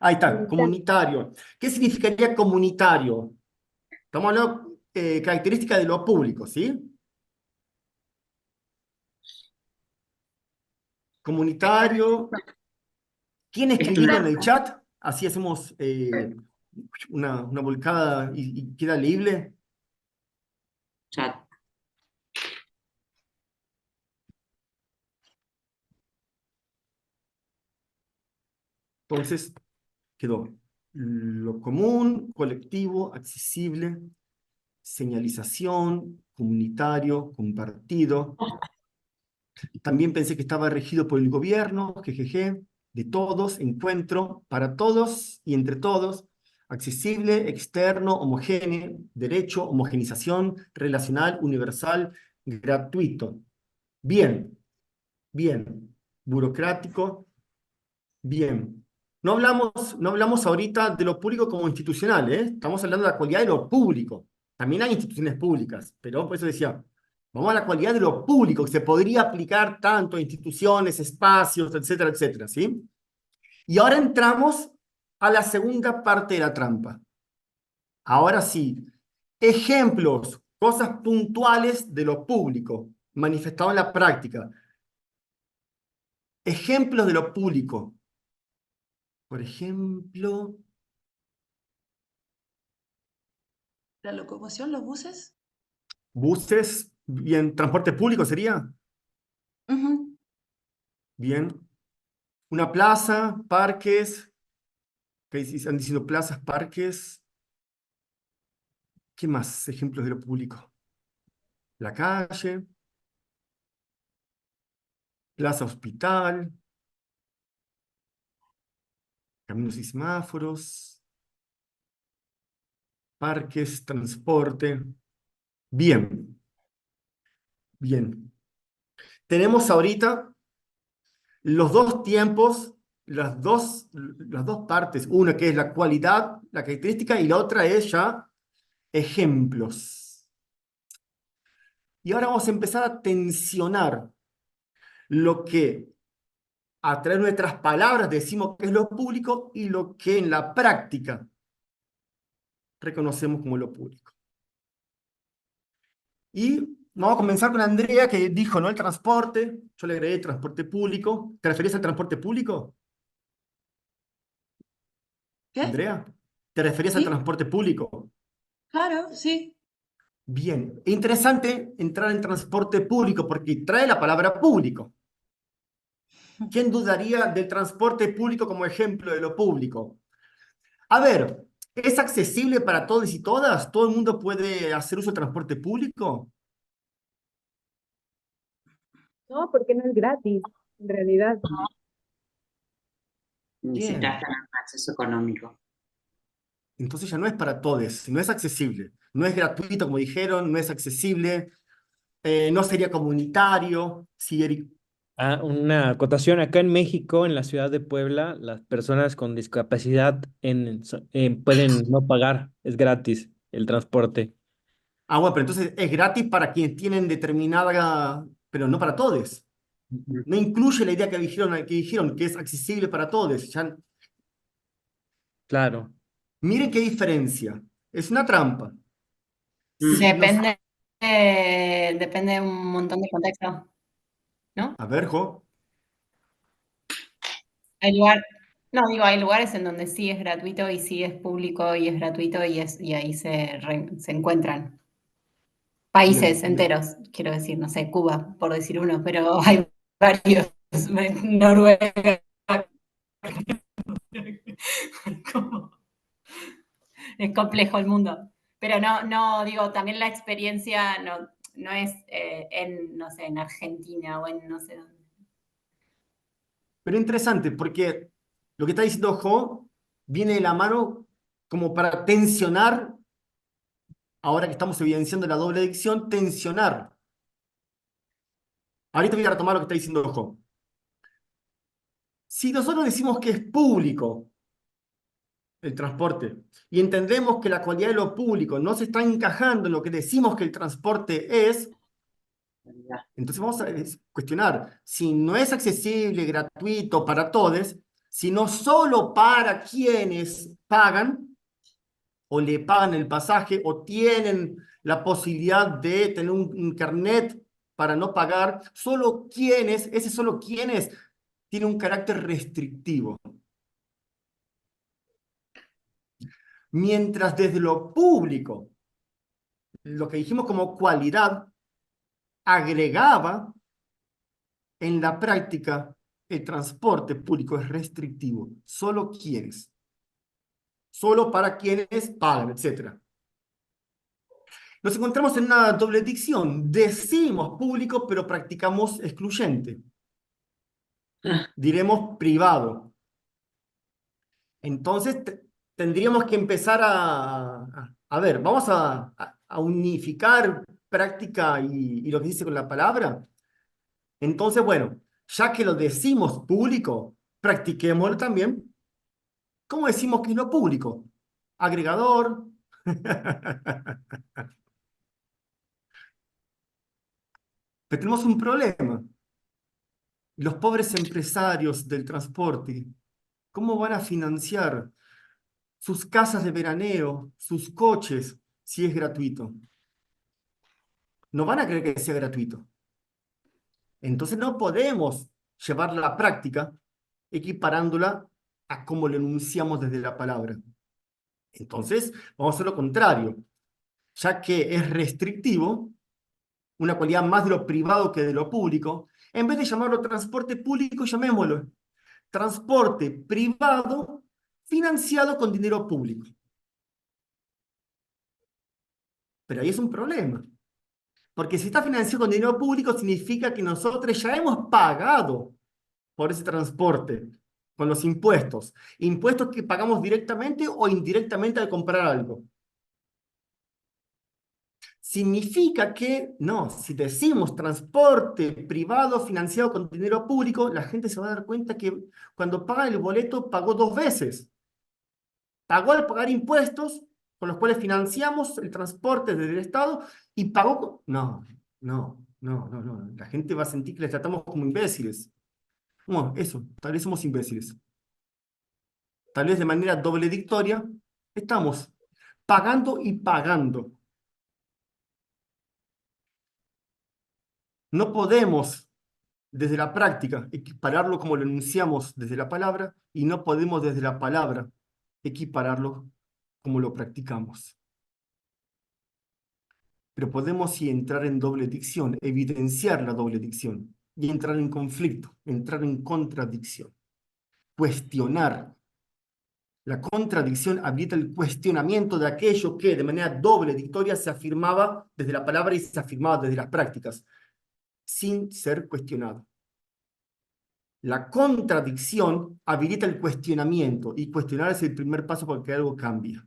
Ahí está, comunitario. ¿Qué significaría comunitario? Estamos hablando característica de lo público, ¿sí? Comunitario. ¿Quieren escribirlo en el chat? Así hacemos una volcada y queda leíble. Chat. Entonces, quedó lo común, colectivo, accesible, señalización, comunitario, compartido. También pensé que estaba regido por el gobierno, jejeje, de todos, encuentro, para todos y entre todos, accesible, externo, homogéneo, derecho, homogenización, relacional, universal, gratuito. Bien, bien. Burocrático, bien. No hablamos ahorita de lo público como institucional, ¿eh? Estamos hablando de la cualidad de lo público. También hay instituciones públicas, pero por eso decía, vamos a la cualidad de lo público, que se podría aplicar tanto a instituciones, espacios, etcétera, etcétera, ¿sí? Y ahora entramos a la segunda parte de la trampa. Ahora sí, ejemplos, cosas puntuales de lo público, manifestado en la práctica. Ejemplos de lo público. Por ejemplo, ¿La locomoción, los buses? buses, bien, transporte público sería, Ujú. bien. Una plaza, parques, que están diciendo plazas, parques. ¿Qué más ejemplos de lo público? la calle, plaza hospital, caminos y semáforos, parques, transporte. Bien, bien. Tenemos ahorita los dos tiempos, las dos partes. Una que es la cualidad, la característica, y la otra es ya ejemplos. Y ahora vamos a empezar a tensionar lo que a través de nuestras palabras decimos que es lo público y lo que en la práctica reconocemos como lo público. Y vamos a comenzar con Andrea, que dijo, ¿no? El transporte. Yo le agregué transporte público. ¿Te referías al transporte público, ¿Qué? Andrea? ¿Te referías al ¿Sí? transporte público? Claro, sí. Bien. Interesante entrar en transporte público porque trae la palabra público. ¿Quién dudaría del transporte público como ejemplo de lo público? A ver, ¿es accesible para todos y todas? ¿Todo el mundo puede hacer uso de transporte público? No, porque no es gratis, en realidad. Necesitas Bien. tener un acceso económico. Entonces ya no es para todos, no es accesible. No es gratuito, como dijeron, no es accesible, no sería comunitario. Sí, Eric. Una acotación, acá en México, en la ciudad de Puebla, las personas con discapacidad pueden no pagar, es gratis el transporte. Ah, bueno, pero entonces es gratis para quienes tienen determinada, pero no para todos. Ujú. No incluye la idea que es accesible para todos. Claro. Miren qué diferencia. Es una trampa. Mm. Si nos... Depende de un montón de contextos, ¿no? A ver, Jo. Hay lugar, no, digo, hay lugares en donde sí es gratuito y sí es público y es gratuito y ahí se encuentran. Bien, Países enteros, quiero decir, no sé, Cuba, por decir uno, pero hay varios, Noruega. Como- Es complejo el mundo. Pero no, digo, también la experiencia no es no sé, en Argentina o en no sé dónde. pero interesante porque lo que está diciendo Jo viene de la mano como para tensionar, ahora que estamos evidenciando la doble dicción, tensionar. Ahorita voy a retomar lo que está diciendo Jo. Si nosotros decimos que es público el transporte y entendemos que la cualidad de lo público no se está encajando en lo que decimos que el transporte es, entonces vamos a cuestionar si no es accesible, gratuito para todos, sino solo para quienes pagan o le pagan el pasaje o tienen la posibilidad de tener un carnet para no pagar, ese solo quienes tiene un carácter restrictivo. Mientras desde lo público, lo que dijimos como cualidad, agregaba en la práctica el transporte público es restrictivo. Solo para quienes pagan, etc. Nos encontramos en una doble dicción. Decimos público, pero practicamos excluyente. Diremos privado. Entonces, tendríamos que empezar a ver, vamos a unificar práctica y lo que dice con la palabra. Entonces, bueno, ya que lo decimos público, practiquémoslo también. ¿Cómo decimos que es lo público? Agregador. Pero tenemos un problema. Los pobres empresarios del transporte, ¿cómo van a financiar sus casas de veraneo, sus coches, si es gratuito? No van a creer que sea gratuito. Entonces no podemos llevarla a la práctica equiparándola a cómo lo enunciamos desde la palabra. Entonces, vamos a hacer lo contrario. Ya que es restrictivo, una cualidad más de lo privado que de lo público, en vez de llamarlo transporte público, llamémoslo transporte privado financiado con dinero público. Pero ahí es un problema. Porque si está financiado con dinero público, significa que nosotros ya hemos pagado por ese transporte con los impuestos. Impuestos que pagamos directamente o indirectamente al comprar algo. Significa que, no, si decimos transporte privado financiado con dinero público, la gente se va a dar cuenta que cuando paga el boleto pagó dos veces. Pagó al pagar impuestos, con los cuales financiamos el transporte desde el Estado, y pagó... No. La gente va a sentir que les tratamos como imbéciles. Bueno, eso, tal vez somos imbéciles. Tal vez de manera doble dictoria, estamos pagando y pagando. No podemos, desde la práctica, equipararlo como lo enunciamos desde la palabra, y no podemos desde la palabra equipararlo como lo practicamos. Pero podemos sí entrar en doble dicción, evidenciar la doble dicción, y entrar en conflicto, entrar en contradicción, cuestionar. La contradicción habilita el cuestionamiento de aquello que de manera doble dictoria se afirmaba desde la palabra y se afirmaba desde las prácticas, sin ser cuestionado. La contradicción habilita el cuestionamiento, y cuestionar es el primer paso para que algo cambie.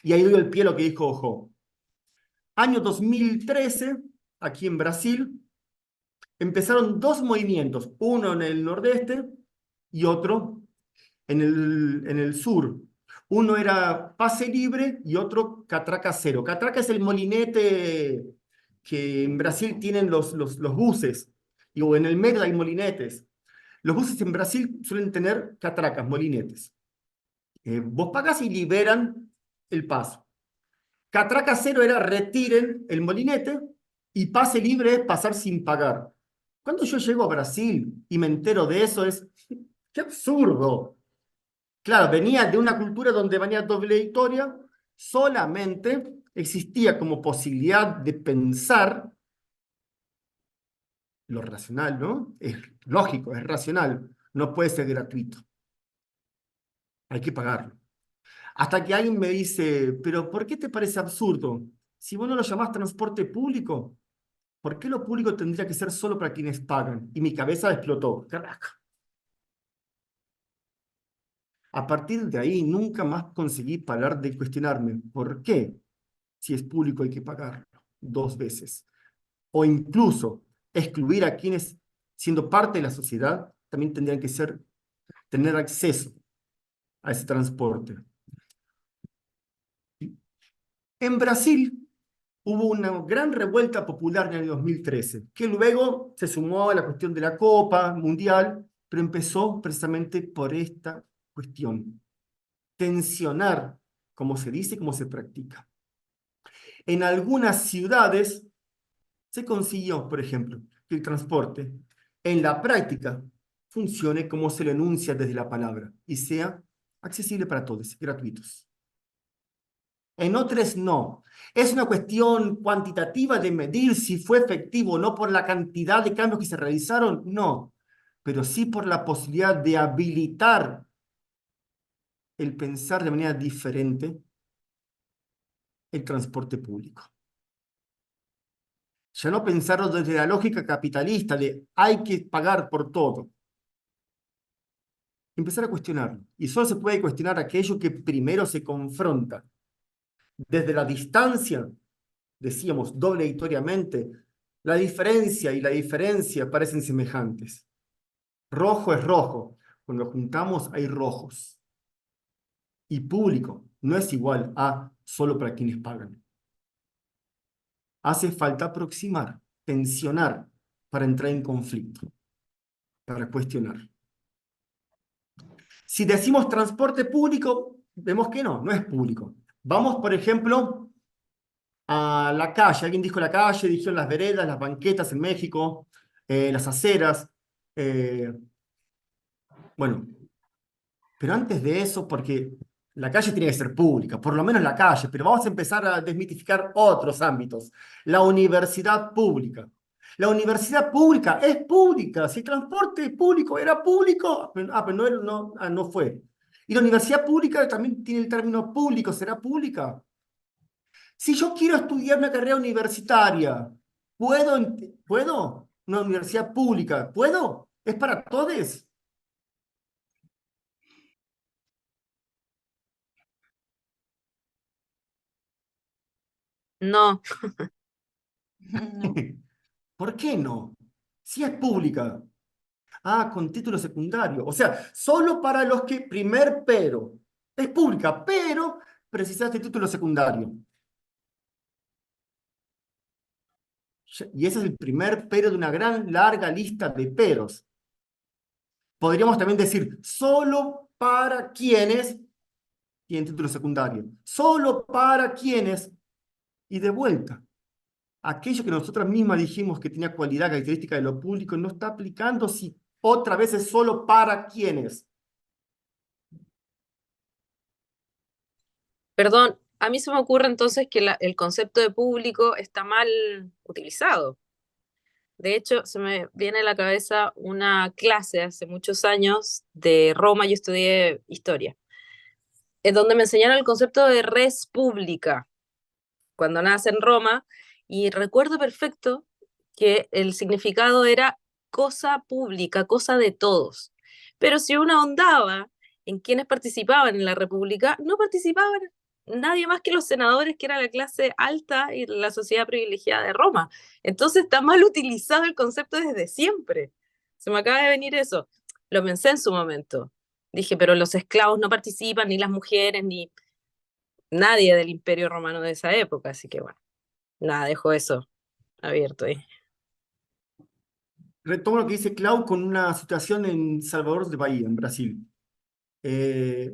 Y ahí doy el pie a lo que dijo Ojo. Año 2013, aquí en Brasil, empezaron dos movimientos, uno en el nordeste y otro en el sur. Uno era pase libre y otro catraca cero. Catraca es el molinete que en Brasil tienen los buses, o en el metro hay molinetes. Los buses en Brasil suelen tener catracas, molinetes. Vos pagás y liberan el paso. Catraca cero era retiren el molinete, y pase libre es pasar sin pagar. Cuando yo llego a Brasil y me entero de eso, ¡qué absurdo! Claro, venía de una cultura donde venía doble dictoria, solamente existía como posibilidad de pensar lo racional, ¿no? Es lógico, es racional, no puede ser gratuito. Hay que pagarlo. Hasta que alguien me dice, pero ¿por qué te parece absurdo? Si vos no lo llamás transporte público, ¿por qué lo público tendría que ser solo para quienes pagan? Y mi cabeza explotó. Caraca. A partir de ahí nunca más conseguí parar de cuestionarme. ¿Por qué? Si es público hay que pagarlo dos veces. O incluso excluir a quienes, siendo parte de la sociedad, también tendrían que tener acceso a ese transporte. En Brasil hubo una gran revuelta popular en el 2013, que luego se sumó a la cuestión de la Copa Mundial, pero empezó precisamente por esta cuestión. Tensionar cómo se dice y cómo se practica. En algunas ciudades se consiguió, por ejemplo, que el transporte en la práctica funcione como se lo enuncia desde la palabra y sea accesible para todos, gratuitos. En otras no. ¿Es una cuestión cuantitativa de medir si fue efectivo o no por la cantidad de cambios que se realizaron? No, pero sí por la posibilidad de habilitar el pensar de manera diferente el transporte público. Ya no pensarlo desde la lógica capitalista de hay que pagar por todo. Empezar a cuestionarlo. Y solo se puede cuestionar aquello que primero se confronta. Desde la distancia, decíamos doble editoriamente, la diferencia y la diferencia parecen semejantes. Rojo es rojo. Cuando lo juntamos hay rojos. Y público no es igual a solo para quienes pagan. Hace falta aproximar, tensionar para entrar en conflicto, para cuestionar. Si decimos transporte público, vemos que no es público. Vamos, por ejemplo, a la calle. Alguien dijo la calle, dijeron las veredas, las banquetas en México, las aceras. Bueno, pero antes de eso, porque la calle tiene que ser pública, por lo menos la calle, pero vamos a empezar a desmitificar otros ámbitos. La universidad pública. La universidad pública es pública. Si el transporte público era público, pero no fue. Y la universidad pública también tiene el término público, ¿será pública? Si yo quiero estudiar una carrera universitaria, ¿puedo? Una universidad pública, ¿puedo? ¿Es para todos? No, No. ¿Por qué no? Si es pública. Ah, con título secundario. O sea, solo para los que, primer pero, es pública, pero precisaste título secundario. Y ese es el primer pero de una gran, larga lista de peros. Podríamos también decir, solo para quienes tienen título secundario. Solo para quienes, y de vuelta, aquello que nosotras mismas dijimos que tenía cualidad característica de lo público no está aplicando si otra vez es solo para quienes. perdón, a mí se me ocurre entonces que el concepto de público está mal utilizado. De hecho, se me viene a la cabeza una clase hace muchos años de Roma, yo estudié historia, en donde me enseñaron el concepto de res pública, cuando nace en Roma, y recuerdo perfecto que el significado era cosa pública, cosa de todos. Pero si uno ahondaba en quienes participaban en la República, no participaban nadie más que los senadores, que era la clase alta y la sociedad privilegiada de Roma. Entonces está mal utilizado el concepto desde siempre. Se me acaba de venir eso. Lo pensé en su momento. Dije, pero los esclavos no participan, ni las mujeres, ni nadie del Imperio Romano de esa época. Así que bueno, nada, dejo eso abierto ahí. Retomo lo que dice Clau con una situación en Salvador de Bahía, en Brasil.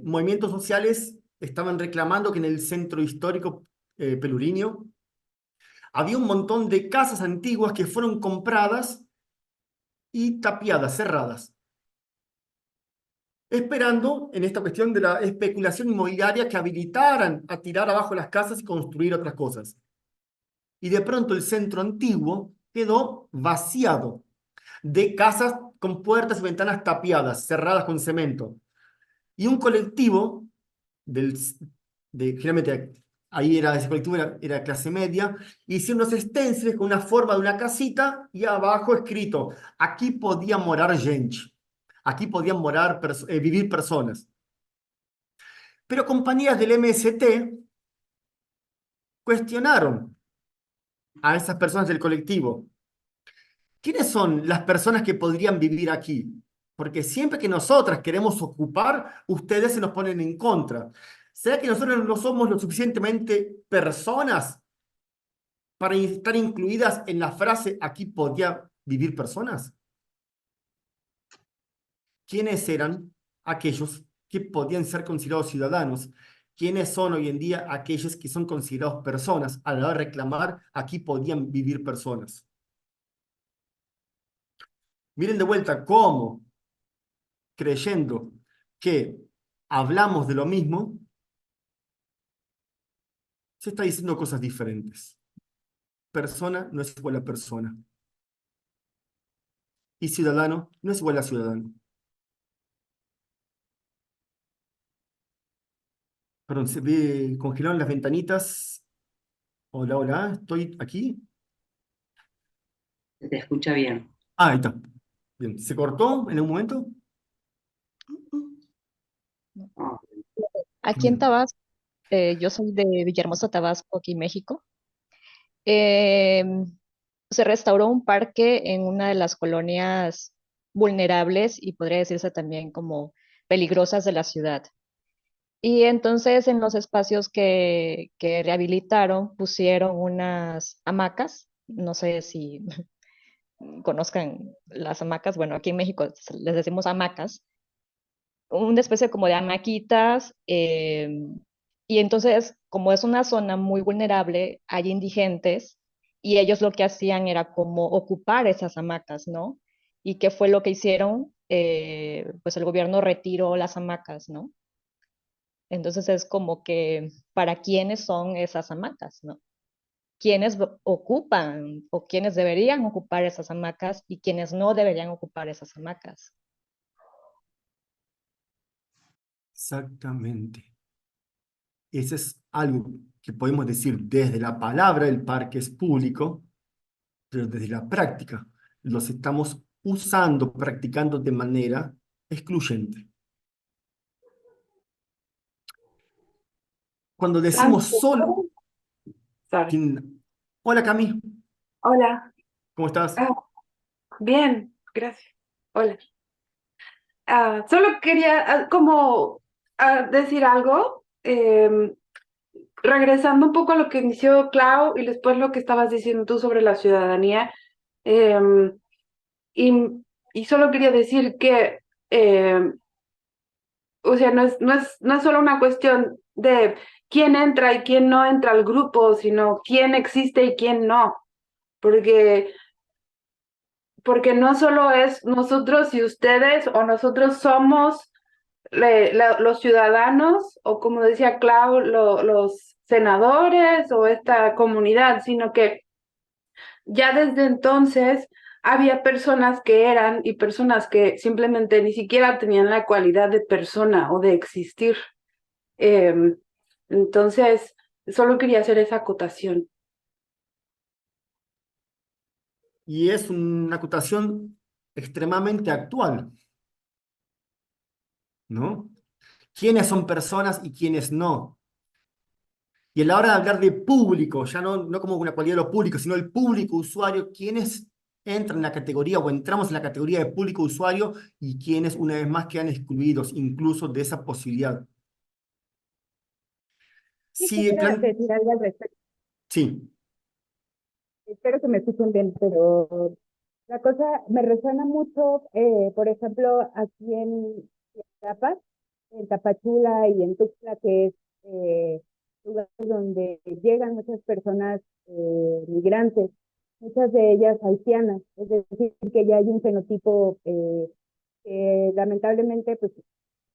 Movimientos sociales estaban reclamando que en el centro histórico Pelourinho había un montón de casas antiguas que fueron compradas y tapiadas, cerradas, esperando en esta cuestión de la especulación inmobiliaria que habilitaran a tirar abajo las casas y construir otras cosas. Y de pronto el centro antiguo quedó vaciado de casas con puertas y ventanas tapiadas, cerradas con cemento. Y un colectivo, generalmente ahí ese colectivo era clase media, hicieron unos stenciles con una forma de una casita y abajo escrito, aquí podía morar gente, aquí podían vivir personas. Pero compañías del MST cuestionaron a esas personas del colectivo. ¿Quiénes son las personas que podrían vivir aquí? Porque siempre que nosotras queremos ocupar, ustedes se nos ponen en contra. ¿Será que nosotros no somos lo suficientemente personas para estar incluidas en la frase aquí podía vivir personas? ¿Quiénes eran aquellos que podían ser considerados ciudadanos? ¿Quiénes son hoy en día aquellos que son considerados personas a la hora de reclamar aquí podían vivir personas? Miren de vuelta cómo, creyendo que hablamos de lo mismo, se está diciendo cosas diferentes. Persona no es igual a persona. Y ciudadano no es igual a ciudadano. Perdón, se ve, congelaron las ventanitas. Hola, hola, estoy aquí. Se te escucha bien. Ah, ahí está. Bien, ¿se cortó en un momento? Oh, Aquí en Bien. Tabasco, yo soy de Villahermosa, Tabasco, aquí en México. em, Se restauró un parque en una de las colonias vulnerables y podría decirse también como peligrosas de la ciudad. Y entonces en los espacios que rehabilitaron pusieron unas hamacas, no sé si conozcan las hamacas, bueno, aquí en México les decimos hamacas, una especie como de hamaquitas, y entonces, como es una zona muy vulnerable, hay indigentes, y ellos lo que hacían era como ocupar esas hamacas, ¿no? ¿Y qué fue lo que hicieron? Pues el gobierno retiró las hamacas, ¿no? Entonces es como que, ¿para quiénes son esas hamacas, no? ¿Quiénes ocupan o quiénes deberían ocupar esas hamacas y quiénes no deberían ocupar esas hamacas? Exactamente. Esa es algo que podemos decir desde la palabra el parque es público, pero desde la práctica los estamos usando, practicando de manera excluyente. Cuando decimos solo... Sorry. Hola Cami, Hola. ¿cómo estás? Bien, gracias. Hola. Solo quería decir algo, regresando un poco a lo que inició Clau y después lo que estabas diciendo tú sobre la ciudadanía. em, y solo quería decir que, o sea, no es solo una cuestión de quién entra y quién no entra al grupo, sino quién existe y quién no. Porque no solo es nosotros y ustedes, o nosotros somos los ciudadanos, o como decía Clau, los senadores o esta comunidad, sino que ya desde entonces había personas que eran y personas que simplemente ni siquiera tenían la cualidad de persona o de existir. Entonces, solo quería hacer esa acotación. Y es una acotación extremadamente actual, ¿no? ¿Quiénes son personas y quiénes no? Y a la hora de hablar de público, ya no como una cualidad de lo público, sino el público usuario, ¿quiénes entran en la categoría o entramos en la categoría de público usuario y quiénes una vez más quedan excluidos incluso de esa posibilidad? Sí, Sí, quisiera decir algo al respecto. sí. Espero que me escuchen bien, pero la cosa me resuena mucho, por ejemplo, aquí en Chiapas, en Tapachula y en Tuxtla, que es lugares donde llegan muchas personas migrantes, muchas de ellas haitianas, es decir, que ya hay un fenotipo que lamentablemente pues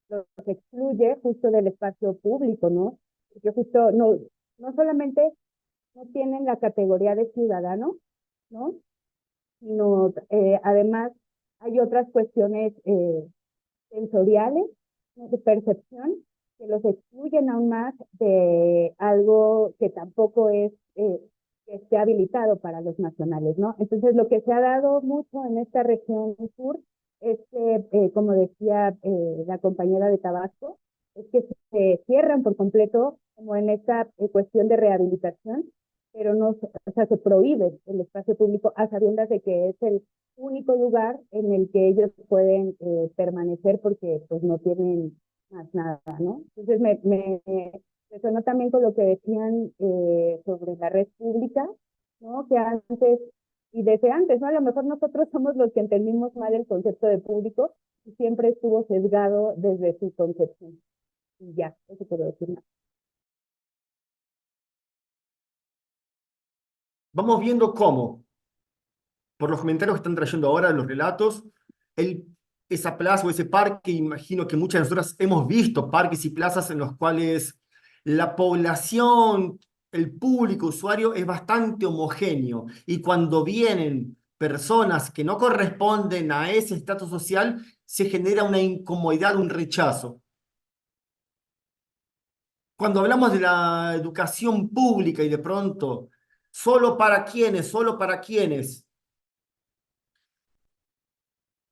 los excluye justo del espacio público, ¿no? Porque justo no solamente no tienen la categoría de ciudadano, ¿no? Sino además hay otras cuestiones sensoriales, ¿no? De percepción, que los excluyen aún más de algo que tampoco es que esté habilitado para los nacionales, ¿no? Entonces, lo que se ha dado mucho en esta región sur es que, como decía la compañera de Tabasco, es que se cierran por completo como en esta cuestión de rehabilitación, pero no, o sea, se prohíbe el espacio público a sabiendas de que es el único lugar en el que ellos pueden permanecer porque pues no tienen más nada, ¿no? Entonces me resonó también con lo que decían sobre la red pública, ¿no? Que antes, y desde antes, ¿no? A lo mejor nosotros somos los que entendimos mal el concepto de público y siempre estuvo sesgado desde su concepción. Y ya, eso quiero decir más. Vamos viendo cómo, por los comentarios que están trayendo ahora, los relatos, esa plaza o ese parque, imagino que muchas de nosotras hemos visto parques y plazas en los cuales la población, el público usuario es bastante homogéneo, y cuando vienen personas que no corresponden a ese estatus social, se genera una incomodidad, un rechazo. Cuando hablamos de la educación pública y de pronto, solo para quienes,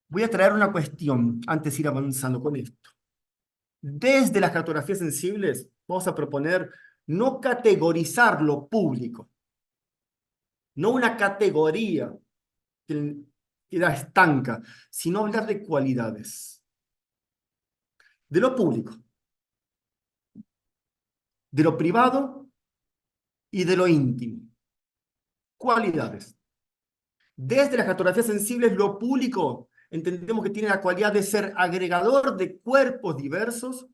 voy a traer una cuestión antes de ir avanzando con esto. Desde las cartografías sensibles, vamos a proponer no categorizar lo público, no una categoría que queda estanca, sino hablar de cualidades. De lo público, de lo privado y de lo íntimo. Cualidades. Desde las cartografías sensibles, lo público entendemos que tiene la cualidad de ser agregador de cuerpos diversos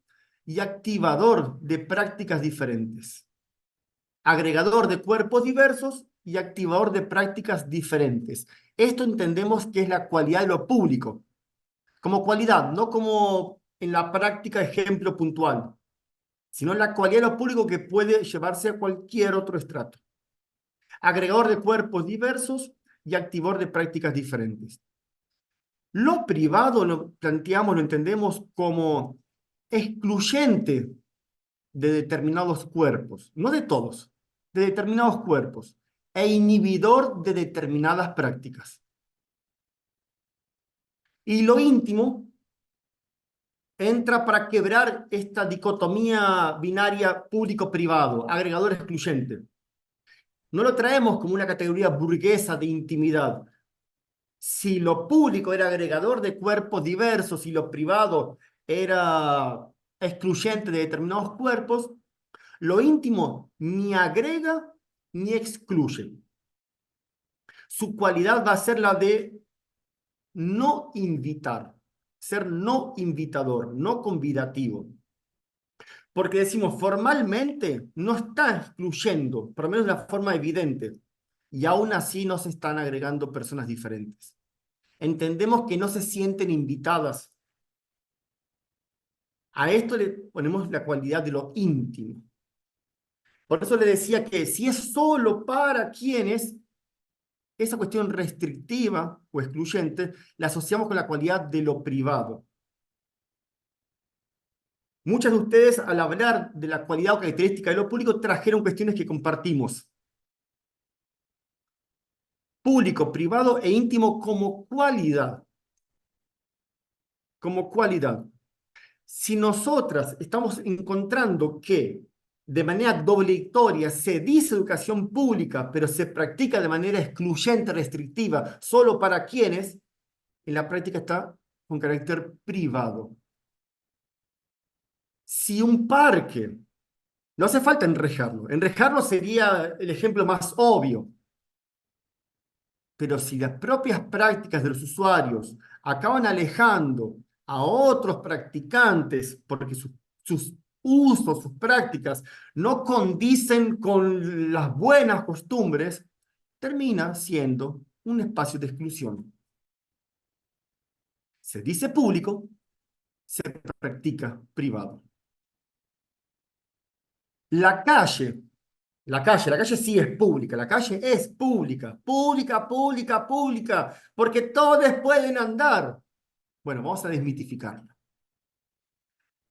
y activador de prácticas diferentes. Agregador de cuerpos diversos y activador de prácticas diferentes. Esto entendemos que es la cualidad de lo público. Como cualidad, no como en la práctica ejemplo puntual, sino la cualidad de lo público que puede llevarse a cualquier otro estrato. Agregador de cuerpos diversos y activador de prácticas diferentes. Lo privado lo planteamos, lo entendemos como excluyente de determinados cuerpos, no de todos, de determinados cuerpos, e inhibidor de determinadas prácticas. Y lo íntimo entra para quebrar esta dicotomía binaria público-privado, agregador-excluyente. No lo traemos como una categoría burguesa de intimidad. Si lo público era agregador de cuerpos diversos y lo privado era excluyente de determinados cuerpos, lo íntimo ni agrega ni excluye. Su cualidad va a ser la de no invitar, ser no invitador, no convidativo. Porque decimos, formalmente no está excluyendo, por lo menos de una forma evidente, y aún así no se están agregando personas diferentes. Entendemos que no se sienten invitadas. A esto le ponemos la cualidad de lo íntimo. Por eso le decía que si es solo para quienes, esa cuestión restrictiva o excluyente la asociamos con la cualidad de lo privado. Muchos de ustedes, al hablar de la cualidad o característica de lo público, trajeron cuestiones que compartimos. Público, privado e íntimo como cualidad. Como cualidad. Si nosotras estamos encontrando que de manera doblectoria se dice educación pública, pero se practica de manera excluyente, restrictiva, solo para quienes, en la práctica está con carácter privado. Si un parque, no hace falta enrejarlo sería el ejemplo más obvio, pero si las propias prácticas de los usuarios acaban alejando a otros practicantes porque sus usos, sus prácticas no condicen con las buenas costumbres, termina siendo un espacio de exclusión. Se dice público, se practica privado. La calle sí es pública, la calle es pública, pública, porque todos pueden andar. Bueno, vamos a desmitificarla.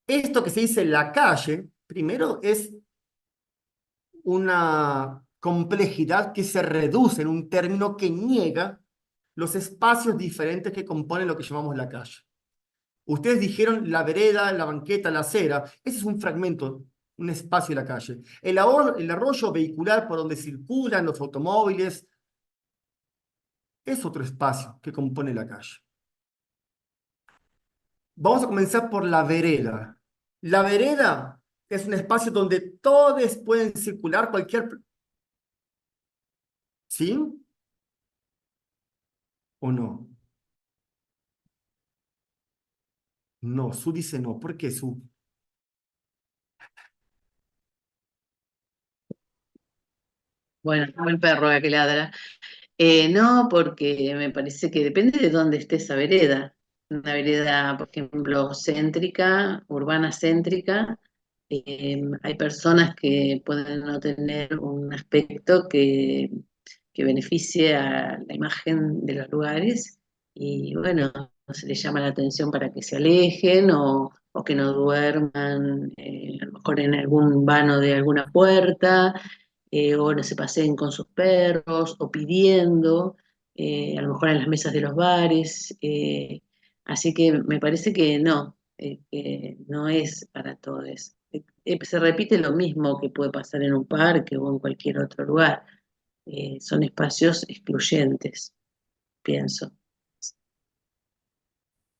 Esto que se dice la calle, primero es una complejidad que se reduce en un término que niega los espacios diferentes que componen lo que llamamos la calle. Ustedes dijeron la vereda, la banqueta, la acera. Ese es un fragmento, un espacio de la calle. El arroyo vehicular por donde circulan los automóviles es otro espacio que compone la calle. Vamos a comenzar por la vereda. La vereda es un espacio donde todos pueden circular cualquier... ¿Sí? ¿O no? No, Su dice no. ¿Por qué, Su? Bueno, como el perro que ladra. No, porque me parece que depende de dónde esté esa vereda. Una vereda, por ejemplo, céntrica, urbana céntrica, hay personas que pueden no tener un aspecto que beneficie a la imagen de los lugares y bueno, se les llama la atención para que se alejen o que no duerman, a lo mejor en algún vano de alguna puerta o no se paseen con sus perros, o pidiendo, a lo mejor en las mesas de los bares. Así que me parece que no es para todos. Se repite lo mismo que puede pasar en un parque o en cualquier otro lugar. Son espacios excluyentes, pienso.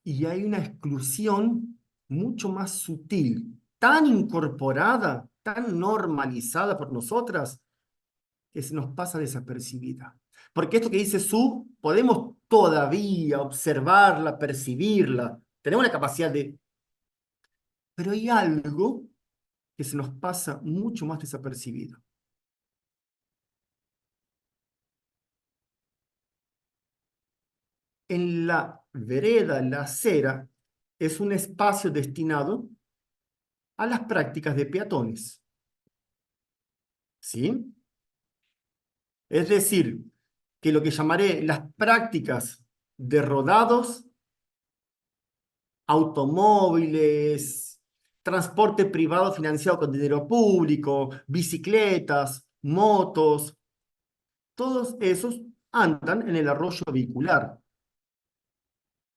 Y hay una exclusión mucho más sutil, tan incorporada, tan normalizada por nosotras, que se nos pasa desapercibida. Porque esto que dice Su, podemos todavía observarla, percibirla, tenemos la capacidad de... Pero hay algo que se nos pasa mucho más desapercibido. En la vereda, en la acera, es un espacio destinado a las prácticas de peatones. ¿Sí? Es decir, que lo que llamaré las prácticas de rodados, automóviles, transporte privado financiado con dinero público, bicicletas, motos, todos esos andan en el arroyo vehicular.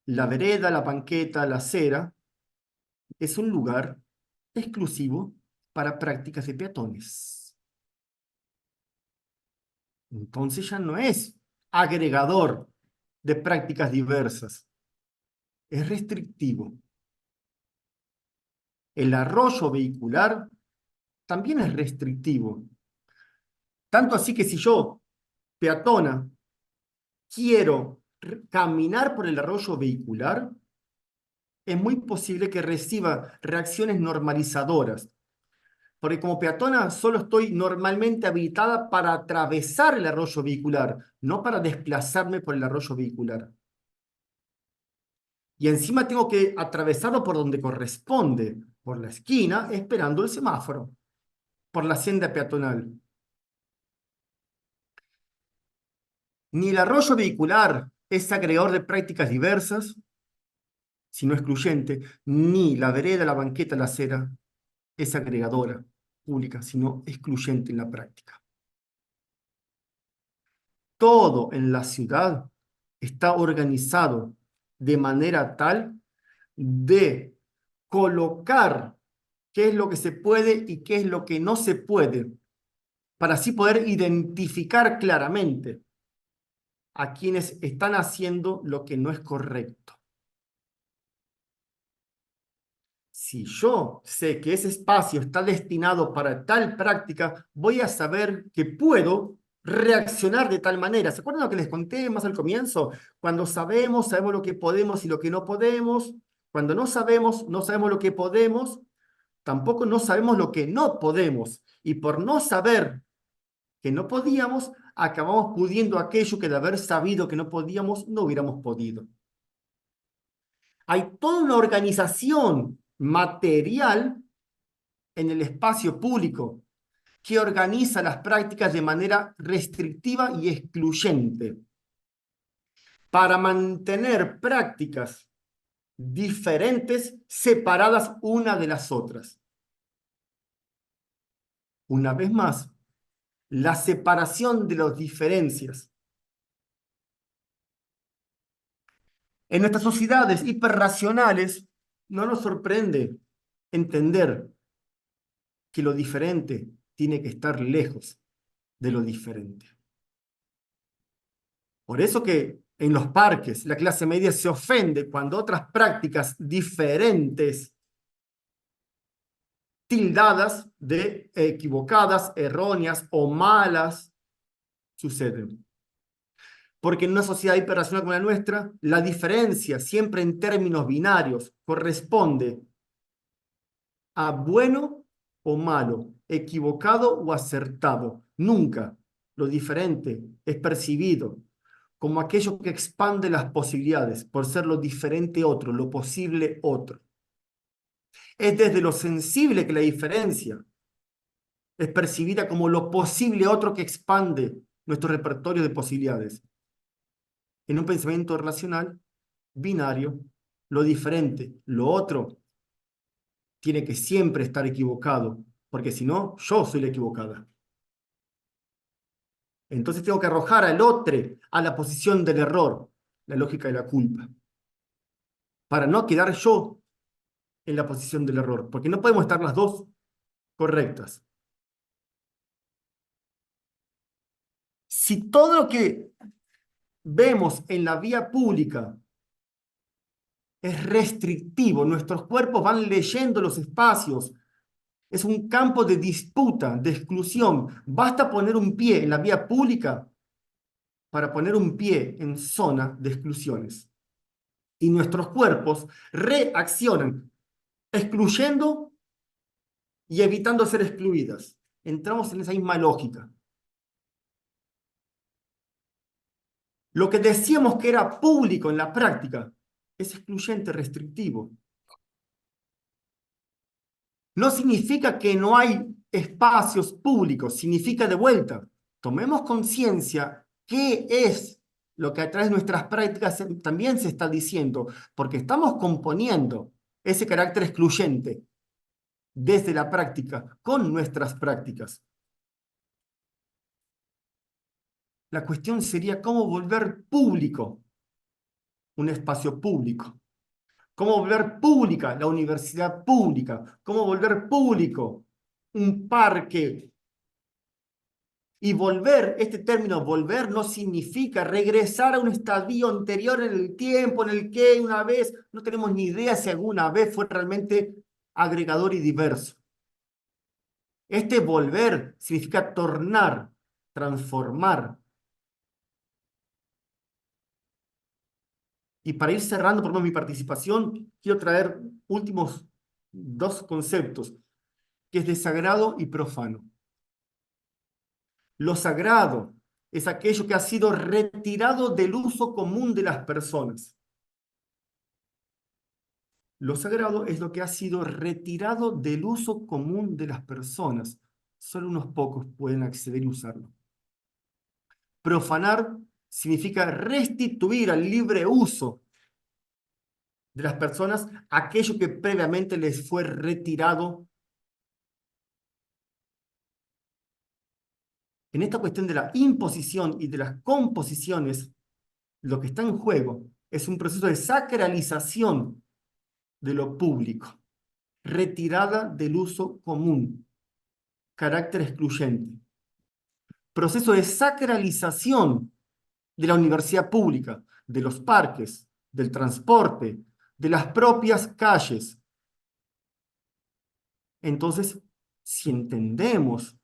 La vereda, la banqueta, la acera es un lugar exclusivo para prácticas de peatones. Entonces ya no es agregador de prácticas diversas, es restrictivo. El arroyo vehicular también es restrictivo. Tanto así que si yo, peatona, quiero caminar por el arroyo vehicular, es muy posible que reciba reacciones normalizadoras. Porque como peatona solo estoy normalmente habilitada para atravesar el arroyo vehicular, no para desplazarme por el arroyo vehicular. Y encima tengo que atravesarlo por donde corresponde, por la esquina, esperando el semáforo, por la senda peatonal. Ni el arroyo vehicular es agregador de prácticas diversas, sino excluyente, ni la vereda, la banqueta, la acera es agregadora pública, sino excluyente en la práctica. Todo en la ciudad está organizado de manera tal de colocar qué es lo que se puede y qué es lo que no se puede, para así poder identificar claramente a quienes están haciendo lo que no es correcto. Si yo sé que ese espacio está destinado para tal práctica, voy a saber que puedo reaccionar de tal manera. ¿Se acuerdan lo que les conté más al comienzo? Cuando sabemos, sabemos lo que podemos y lo que no podemos. Cuando no sabemos, no sabemos lo que podemos, tampoco no sabemos lo que no podemos. Y por no saber que no podíamos, acabamos pudiendo aquello que de haber sabido que no podíamos, no hubiéramos podido. Hay toda una organización material en el espacio público que organiza las prácticas de manera restrictiva y excluyente para mantener prácticas diferentes separadas una de las otras. Una vez más, la separación de las diferencias. En nuestras sociedades hiperracionales no nos sorprende entender que lo diferente tiene que estar lejos de lo diferente. Por eso que en los parques la clase media se ofende cuando otras prácticas diferentes, tildadas de equivocadas, erróneas o malas, suceden. Porque en una sociedad hiperracional como la nuestra, la diferencia, siempre en términos binarios, corresponde a bueno o malo, equivocado o acertado. Nunca lo diferente es percibido como aquello que expande las posibilidades por ser lo diferente otro, lo posible otro. Es desde lo sensible que la diferencia es percibida como lo posible otro que expande nuestro repertorio de posibilidades. En un pensamiento racional, binario, lo diferente, lo otro, tiene que siempre estar equivocado, porque si no, yo soy la equivocada. Entonces tengo que arrojar al otro a la posición del error, la lógica de la culpa, para no quedar yo en la posición del error, porque no podemos estar las dos correctas. Si todo lo que vemos en la vía pública es restrictivo, nuestros cuerpos van leyendo los espacios, es un campo de disputa, de exclusión. Basta poner un pie en la vía pública para poner un pie en zona de exclusiones. Y nuestros cuerpos reaccionan, excluyendo y evitando ser excluidas. Entramos en esa misma lógica. Lo que decíamos que era público en la práctica es excluyente, restrictivo. No significa que no hay espacios públicos, significa de vuelta, tomemos conciencia qué es lo que a través de nuestras prácticas también se está diciendo, porque estamos componiendo ese carácter excluyente desde la práctica, con nuestras prácticas. La cuestión sería cómo volver público un espacio público, cómo volver pública la universidad pública, cómo volver público un parque. Y volver, este término volver no significa regresar a un estadio anterior en el tiempo en el que una vez, no tenemos ni idea si alguna vez fue realmente agregador y diverso. Este volver significa tornar, transformar. Y para ir cerrando por lo menos mi participación, quiero traer últimos dos conceptos, que es de sagrado y profano. Lo sagrado es aquello que ha sido retirado del uso común de las personas. Lo sagrado es lo que ha sido retirado del uso común de las personas. Solo unos pocos pueden acceder y usarlo. Profanar significa restituir al libre uso de las personas aquello que previamente les fue retirado. En esta cuestión de la imposición y de las composiciones, lo que está en juego es un proceso de sacralización de lo público, retirada del uso común, carácter excluyente. Proceso de sacralización de la universidad pública, de los parques, del transporte, de las propias calles. Entonces, si entendemos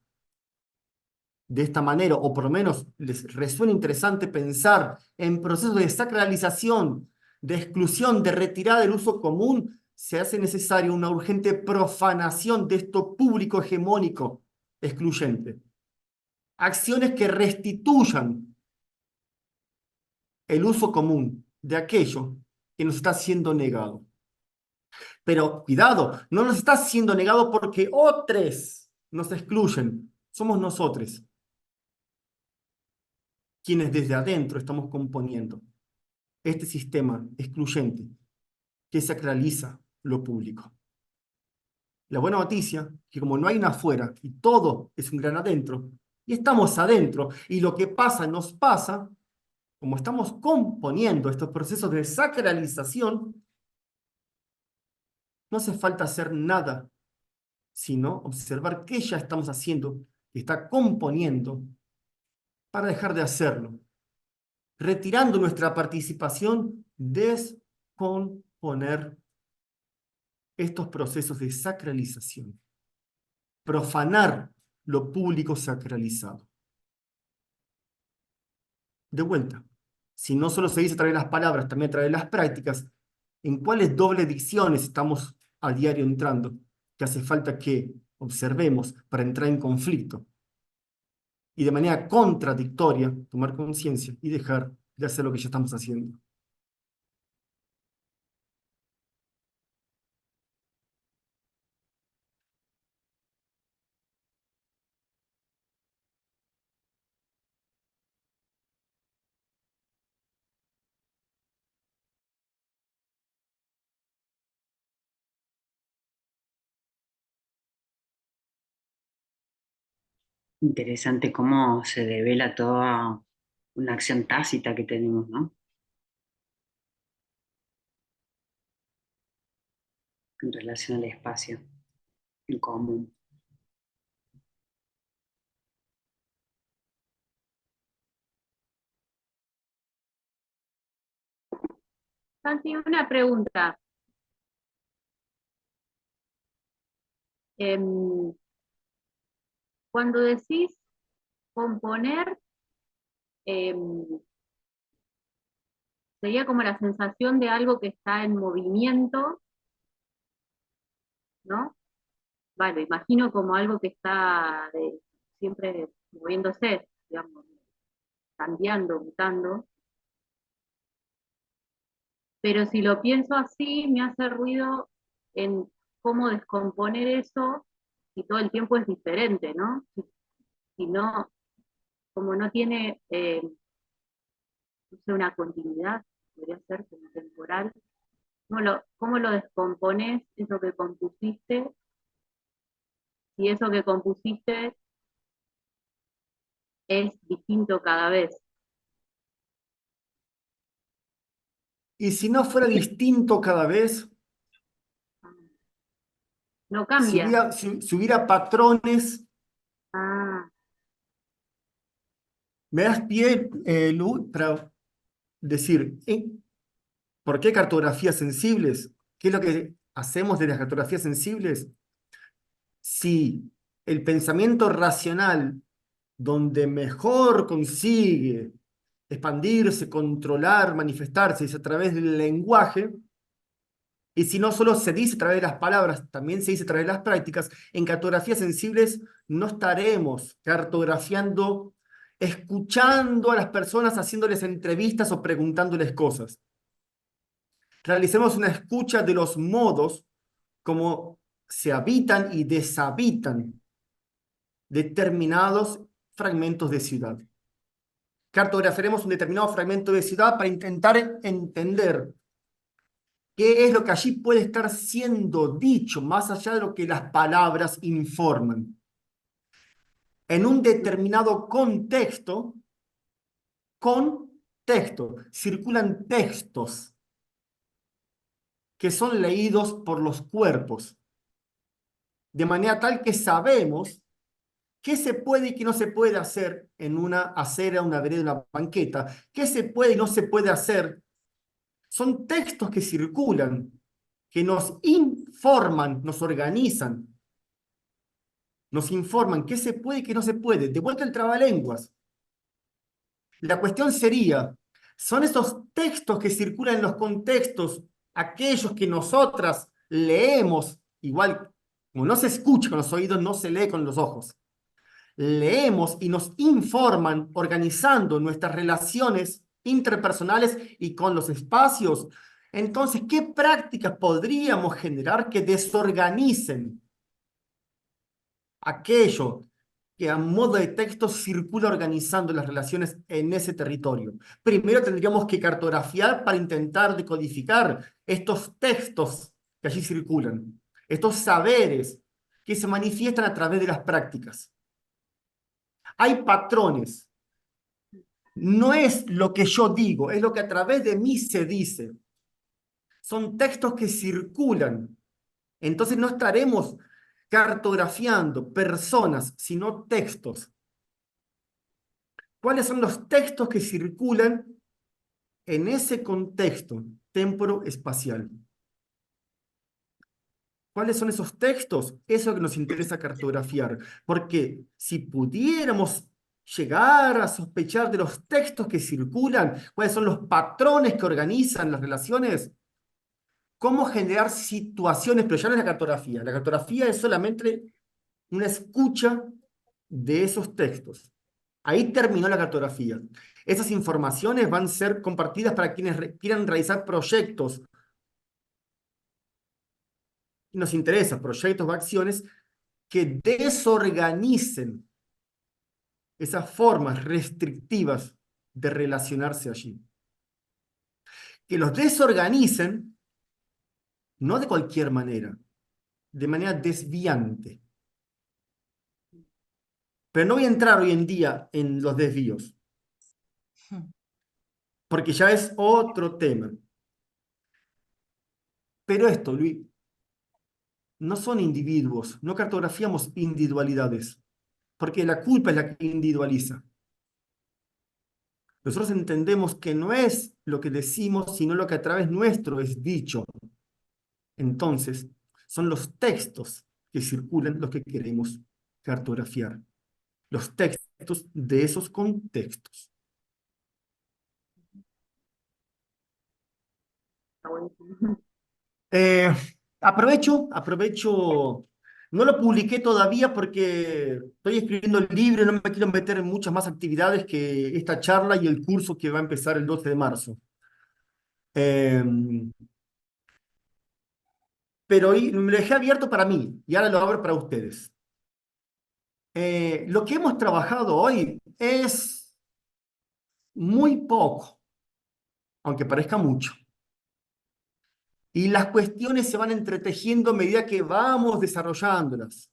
de esta manera, o por lo menos les resuena interesante pensar en procesos de sacralización, de exclusión, de retirada del uso común, se hace necesaria una urgente profanación de esto público hegemónico excluyente. Acciones que restituyan el uso común de aquello que nos está siendo negado. Pero cuidado, no nos está siendo negado porque otros nos excluyen, somos nosotros quienes desde adentro estamos componiendo este sistema excluyente que sacraliza lo público. La buena noticia es que como no hay un afuera y todo es un gran adentro, y estamos adentro, y lo que pasa nos pasa, como estamos componiendo estos procesos de sacralización, no hace falta hacer nada, sino observar qué ya estamos haciendo, que está componiendo, para dejar de hacerlo. Retirando nuestra participación, descomponer estos procesos de sacralización. Profanar lo público sacralizado. De vuelta, si no solo se dice a través de las palabras, también a través de las prácticas, ¿en cuáles dobles dicciones estamos a diario entrando? Que hace falta que observemos para entrar en conflicto. Y de manera contradictoria, tomar conciencia y dejar de hacer lo que ya estamos haciendo. Interesante cómo se devela toda una acción tácita que tenemos, ¿no? En relación al espacio en común. Santi, una pregunta. Cuando decís componer, sería como la sensación de algo que está en movimiento, ¿no? Vale, imagino como algo que está siempre moviéndose, digamos, cambiando, mutando. Pero si lo pienso así, me hace ruido en cómo descomponer eso si todo el tiempo es diferente, ¿no? Si no, como no tiene no sé, una continuidad, podría ser como temporal. ¿Cómo lo descompones, eso que compusiste, si eso que compusiste es distinto cada vez. Y si no fuera distinto cada vez, No si cambia. si hubiera patrones, Ah, me das pie, Lu, para decir, ¿por qué cartografías sensibles? ¿Qué es lo que hacemos de las cartografías sensibles? Si el pensamiento racional, donde mejor consigue expandirse, controlar, manifestarse, es a través del lenguaje, y si no solo se dice a través de las palabras, también se dice a través de las prácticas, en cartografías sensibles no estaremos cartografiando, escuchando a las personas, haciéndoles entrevistas o preguntándoles cosas. Realicemos una escucha de los modos como se habitan y deshabitan determinados fragmentos de ciudad. Cartografiaremos un determinado fragmento de ciudad para intentar entender qué es lo que allí puede estar siendo dicho, más allá de lo que las palabras informan. En un determinado contexto, circulan textos que son leídos por los cuerpos, de manera tal que sabemos qué se puede y qué no se puede hacer en una acera, una vereda, una banqueta, qué se puede y no se puede hacer. Son textos que circulan, que nos informan, nos organizan, nos informan qué se puede y qué no se puede. De vuelta el trabalenguas. La cuestión sería, ¿son esos textos que circulan en los contextos aquellos que nosotras leemos, igual como no se escucha con los oídos, no se lee con los ojos? Leemos y nos informan organizando nuestras relaciones interpersonales y con los espacios. Entonces, ¿qué prácticas podríamos generar que desorganicen aquello que a modo de texto circula organizando las relaciones en ese territorio? Primero tendríamos que cartografiar para intentar decodificar estos textos que allí circulan, estos saberes que se manifiestan a través de las prácticas. Hay patrones. No es lo que yo digo, es lo que a través de mí se dice. Son textos que circulan. Entonces no estaremos cartografiando personas, sino textos. ¿Cuáles son los textos que circulan en ese contexto temporo-espacial? ¿Cuáles son esos textos? Eso es lo que nos interesa cartografiar. Porque si pudiéramos llegar a sospechar de los textos que circulan, cuáles son los patrones que organizan las relaciones, cómo generar situaciones, pero ya no es la cartografía. La cartografía es solamente una escucha de esos textos. Ahí terminó la cartografía. Esas informaciones van a ser compartidas para quienes quieran realizar proyectos. Nos interesa, proyectos o acciones que desorganicen esas formas restrictivas de relacionarse allí. Que los desorganicen, no de cualquier manera, de manera desviante. Pero no voy a entrar hoy en día en los desvíos, porque ya es otro tema. Pero esto, Luis, no son individuos, no cartografiamos individualidades, porque la culpa es la que individualiza. Nosotros entendemos que no es lo que decimos, sino lo que a través nuestro es dicho. Entonces, son los textos que circulan los que queremos cartografiar. Los textos de esos contextos. está buenísimo. Aprovecho, no lo publiqué todavía porque estoy escribiendo el libro y no me quiero meter en muchas más actividades que esta charla y el curso que va a empezar el 12 de marzo. Pero hoy me lo dejé abierto para mí y ahora lo abro para ustedes. Lo que hemos trabajado hoy es muy poco, aunque parezca mucho. Y las cuestiones se van entretejiendo a medida que vamos desarrollándolas.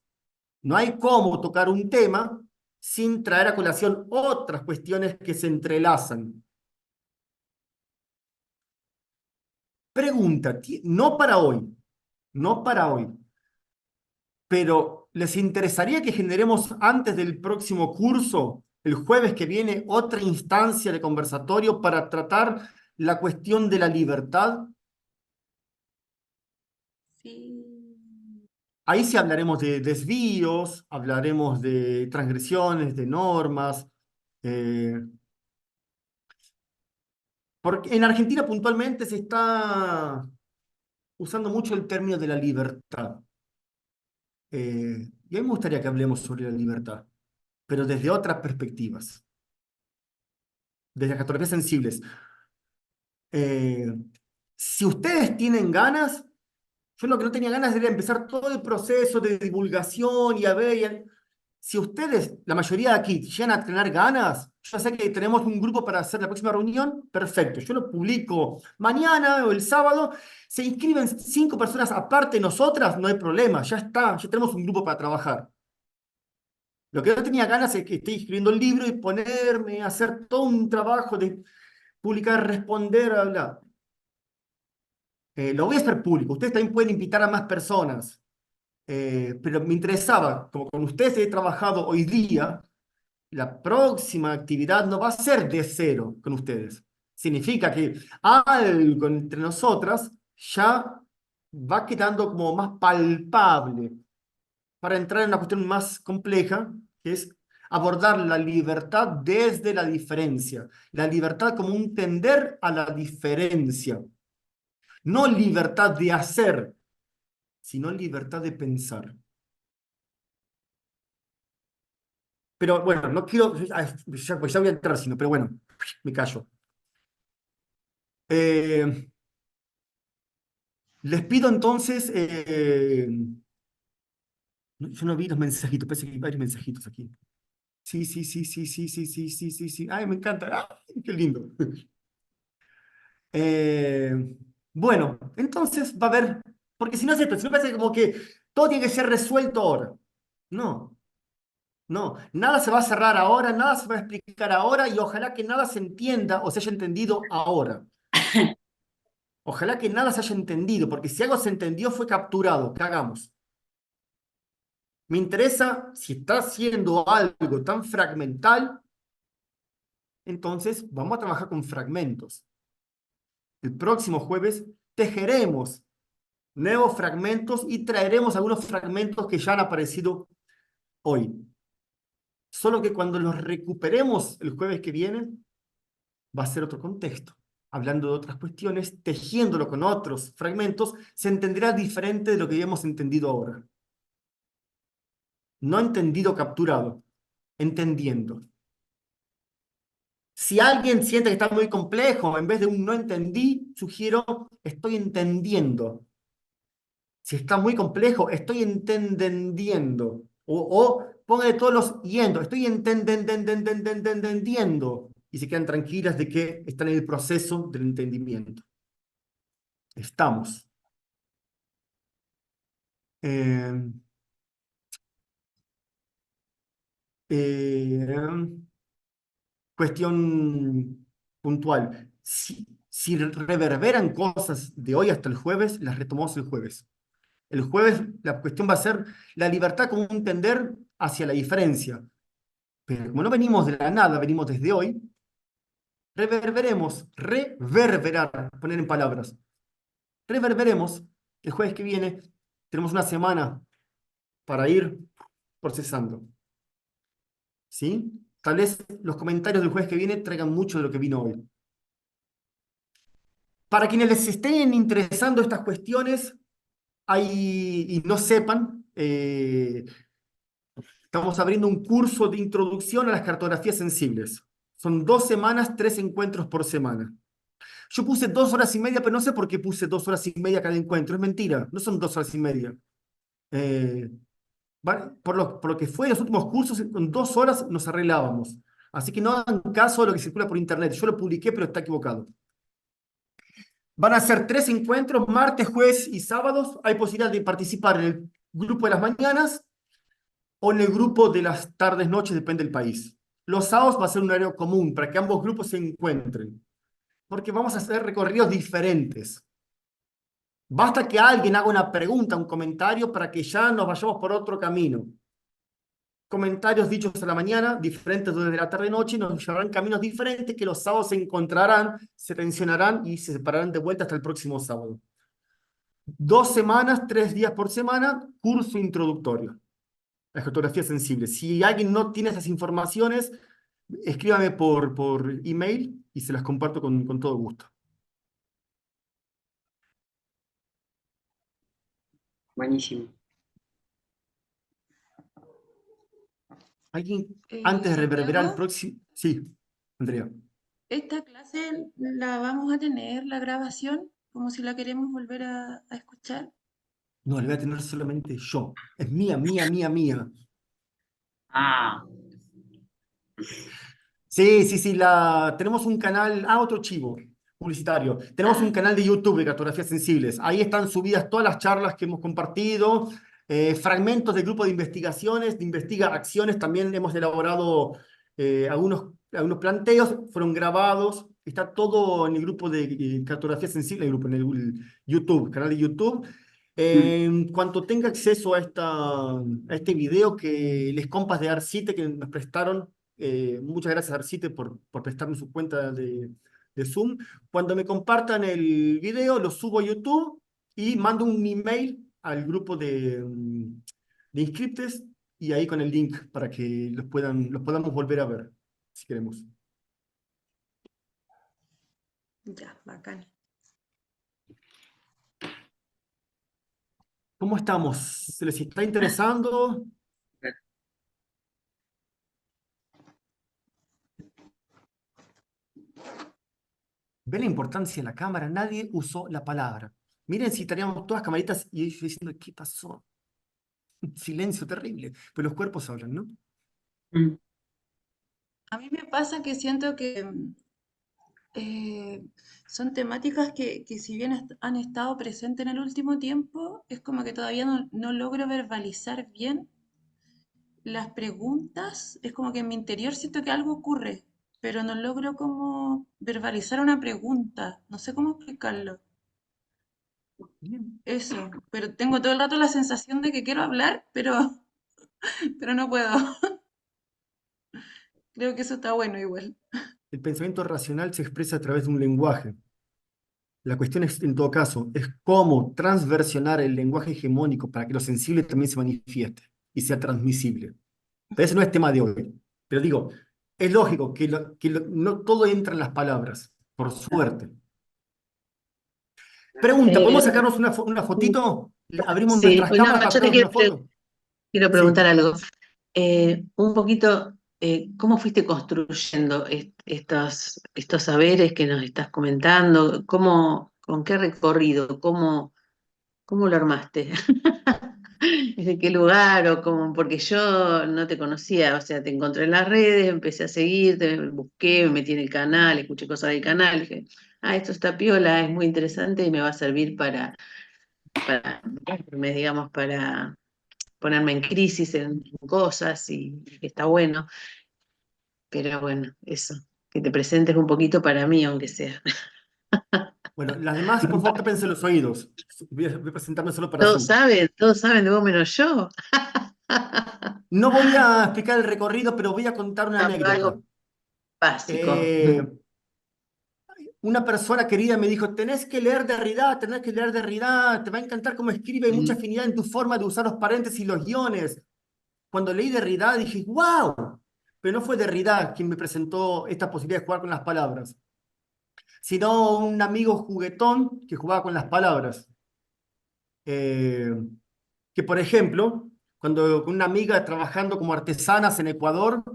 No hay cómo tocar un tema sin traer a colación otras cuestiones que se entrelazan. Pregunta, no para hoy, no para hoy, pero ¿les interesaría que generemos antes del próximo curso, el jueves que viene, otra instancia de conversatorio para tratar la cuestión de la libertad? Sí. Ahí sí hablaremos de desvíos, hablaremos de transgresiones, de normas. Porque en Argentina puntualmente se está usando mucho el término de la libertad. Y a mí me gustaría que hablemos sobre la libertad, pero desde otras perspectivas, desde las cartografías sensibles. Si ustedes tienen ganas, yo lo que no tenía ganas era empezar todo el proceso de divulgación y a ver, si ustedes, la mayoría de aquí, llegan a tener ganas, yo sé que tenemos un grupo para hacer la próxima reunión, perfecto, yo lo publico mañana o el sábado, se inscriben 5 personas aparte de nosotras, no hay problema, ya está, ya tenemos un grupo para trabajar. Lo que no tenía ganas es que esté escribiendo el libro y ponerme a hacer todo un trabajo de publicar, responder, hablar. Lo voy a hacer público, ustedes también pueden invitar a más personas. Pero me interesaba, como con ustedes he trabajado hoy día, la próxima actividad no va a ser de cero con ustedes. Significa que algo entre nosotras ya va quedando como más palpable para entrar en una cuestión más compleja, que es abordar la libertad desde la diferencia. La libertad como un tender a la diferencia. No libertad de hacer, sino libertad de pensar. Pero bueno, no quiero, pues ya voy a entrar, sino, pero bueno, me callo. Les pido entonces, yo no vi los mensajitos, parece que hay varios mensajitos aquí. Sí, sí, sí, sí, sí, sí, sí, sí, sí, sí. Ay, me encanta. Ay, qué lindo. Bueno, entonces va a haber, porque si no es esto, si no parece como que todo tiene que ser resuelto ahora. No, no, nada se va a cerrar ahora, nada se va a explicar ahora y ojalá que nada se entienda o se haya entendido ahora. Ojalá que nada se haya entendido, porque si algo se entendió fue capturado. ¿Qué hagamos? Me interesa, si está haciendo algo tan fragmental, entonces vamos a trabajar con fragmentos. El próximo jueves tejeremos nuevos fragmentos y traeremos algunos fragmentos que ya han aparecido hoy. Solo que cuando los recuperemos el jueves que viene, va a ser otro contexto. Hablando de otras cuestiones, tejiéndolo con otros fragmentos, se entenderá diferente de lo que hemos entendido ahora. No entendido, capturado, entendiendo. Si alguien siente que está muy complejo, en vez de un no entendí, sugiero estoy entendiendo. Si está muy complejo, estoy entendiendo. O póngale todos los yendo, estoy entendiendo. Y se quedan tranquilas de que están en el proceso del entendimiento. Estamos. Cuestión puntual. Si reverberan cosas de hoy hasta el jueves, las retomamos el jueves. El jueves la cuestión va a ser la libertad como un tender hacia la diferencia. Pero como no venimos de la nada, venimos desde hoy, reverberar, poner en palabras. Reverberemos el jueves que viene. Tenemos una semana para ir procesando. ¿Sí? Tal vez los comentarios del jueves que viene traigan mucho de lo que vino hoy. Para quienes les estén interesando estas cuestiones y no sepan, estamos abriendo un curso de introducción a las cartografías sensibles. Son 2 semanas, 3 encuentros por semana. Yo puse 2 horas y media, pero no sé por qué puse 2 horas y media cada encuentro. Es mentira, no son 2 horas y media. Por lo que fue en los últimos cursos, en 2 horas nos arreglábamos. Así que no hagan caso a lo que circula por internet. Yo lo publiqué, pero está equivocado. Van a ser 3 encuentros, martes, jueves y sábados. Hay posibilidad de participar en el grupo de las mañanas o en el grupo de las tardes, noches, depende del país. Los sábados va a ser un horario común para que ambos grupos se encuentren, porque vamos a hacer recorridos diferentes. Basta que alguien haga una pregunta, un comentario, para que ya nos vayamos por otro camino. Comentarios dichos a la mañana, diferentes desde la tarde-noche, nos llevarán caminos diferentes que los sábados se encontrarán, se tensionarán y se separarán de vuelta hasta el próximo sábado. 2 semanas, 3 días por semana, curso introductorio a geografía sensible. Si alguien no tiene esas informaciones, escríbame por email y se las comparto con todo gusto. Buenísimo. ¿Alguien, antes de reverberar el Santiago, próximo? Sí, Andrea. esta clase la vamos a tener, la grabación, como si la queremos volver a escuchar. No, le voy a tener solamente yo. Es mía, mía, mía, mía. Ah, Sí, sí, sí, tenemos un canal, otro chivo publicitario. Tenemos un canal de YouTube de cartografías sensibles. Ahí están subidas todas las charlas que hemos compartido, fragmentos del grupo de investigaciones, de investiga acciones. También hemos elaborado algunos planteos, fueron grabados. Está todo en el grupo de cartografías sensibles, en el YouTube, canal de YouTube. En cuanto tenga acceso a este video que les compas de Arcite que nos prestaron, muchas gracias Arcite por prestarme su cuenta de Zoom. Cuando me compartan el video, lo subo a YouTube y mando un email al grupo de inscriptes y ahí con el link para que los podamos volver a ver, si queremos. Ya, bacán. ¿Cómo estamos? ¿Se les está interesando? ¿Ven la importancia de la cámara? Nadie usó la palabra. Miren si teníamos todas camaritas y ellos diciendo, ¿qué pasó? Un silencio terrible. Pero los cuerpos hablan, ¿no? A mí me pasa que siento que son temáticas que si bien han estado presentes en el último tiempo, es como que todavía no logro verbalizar bien las preguntas. Es como que en mi interior siento que algo ocurre, pero no logro como verbalizar una pregunta. No sé cómo explicarlo. Bien. Eso, pero tengo todo el rato la sensación de que quiero hablar, pero no puedo. Creo que eso está bueno igual. El pensamiento racional se expresa a través de un lenguaje. La cuestión es, en todo caso, es cómo transversionar el lenguaje hegemónico para que lo sensible también se manifieste y sea transmisible. Pero ese no es tema de hoy. Pero digo, es lógico que no todo entra en las palabras, por suerte. Pregunta, ¿podemos sacarnos una fotito? Abrimos Sí, nuestras no, cámaras para yo te sacarnos una foto. quiero Sí. preguntar algo. Un poquito, ¿cómo fuiste construyendo estos saberes que nos estás comentando? ¿Con qué recorrido? ¿Cómo lo armaste? ¿Desde qué lugar? Porque yo no te conocía, o sea, te encontré en las redes, empecé a seguirte, busqué, me metí en el canal, escuché cosas del canal, dije, esto está piola, es muy interesante y me va a servir para digamos, para ponerme en crisis en cosas y que está bueno. Pero bueno, eso, que te presentes un poquito para mí, aunque sea. Bueno, las demás, por favor, tápense los oídos. Voy a presentarme solo para Zoom. Todos saben de vos menos yo. No voy a explicar el recorrido, pero voy a contar una anécdota. Algo básico. Una persona querida me dijo, tenés que leer Derrida, te va a encantar cómo escribe, hay mucha afinidad en tu forma de usar los paréntesis y los guiones. Cuando leí Derrida dije, ¡wow! Pero no fue Derrida quien me presentó esta posibilidad de jugar con las palabras, sino un amigo juguetón que jugaba con las palabras. Que, por ejemplo, cuando con una amiga trabajando como artesanas en Ecuador,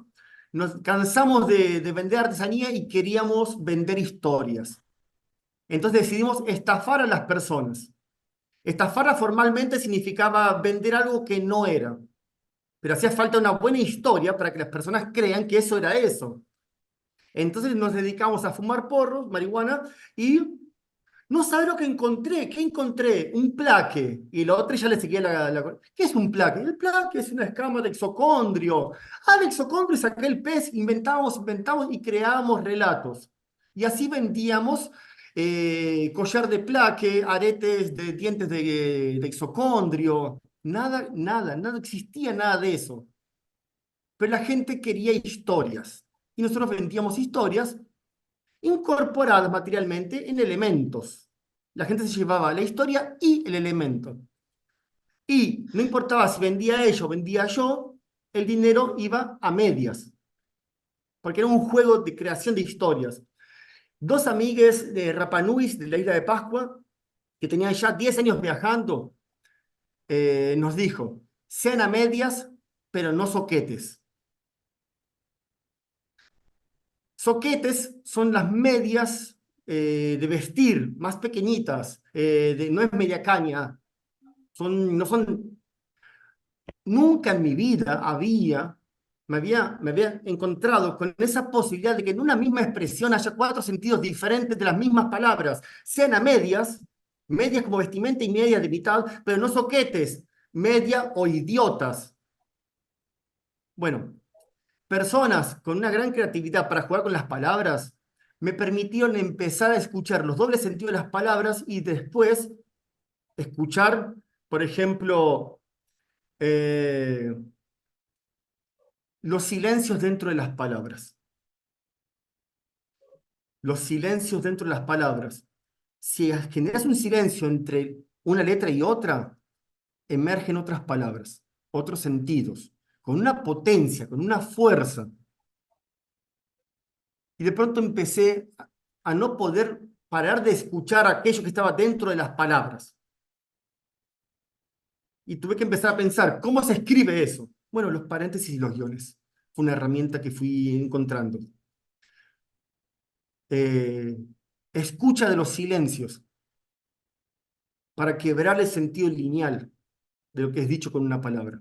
nos cansamos de vender artesanía y queríamos vender historias. Entonces decidimos estafar a las personas. Estafarla formalmente significaba vender algo que no era, pero hacía falta una buena historia para que las personas crean que eso era eso. Entonces nos dedicamos a fumar porros, marihuana, y No sabe lo que encontré. ¿Qué encontré? Un plaque. Y la otra ya le seguía ¿Qué es un plaque? El plaque es una escama de exocondrio. Ah, de exocondrio saqué el pez, inventamos y creábamos relatos. Y así vendíamos collar de plaque, aretes de dientes de exocondrio. Nada existía nada de eso. Pero la gente quería historias. Y nosotros vendíamos historias incorporadas materialmente en elementos. La gente se llevaba la historia y el elemento. Y no importaba si vendía ello o vendía yo, el dinero iba a medias. Porque era un juego de creación de historias. Dos amigues de Rapa Nui, de la isla de Pascua, que tenían ya 10 años viajando, nos dijo, sean a medias, pero no soquetes. Soquetes son las medias de vestir, más pequeñitas, no es media caña, no son, nunca en mi vida me había encontrado con esa posibilidad de que en una misma expresión haya 4 sentidos diferentes de las mismas palabras, sean a medias como vestimenta y media de mitad, pero no soquetes, media o idiotas. Bueno, personas con una gran creatividad para jugar con las palabras me permitieron empezar a escuchar los dobles sentidos de las palabras y después escuchar, por ejemplo, los silencios dentro de las palabras. Los silencios dentro de las palabras. Si generas un silencio entre una letra y otra, emergen otras palabras, otros sentidos, con una potencia, con una fuerza. Y de pronto empecé a no poder parar de escuchar aquello que estaba dentro de las palabras. Y tuve que empezar a pensar, ¿cómo se escribe eso? Bueno, los paréntesis y los guiones. Fue una herramienta que fui encontrando. Escucha de los silencios para quebrar el sentido lineal de lo que es dicho con una palabra.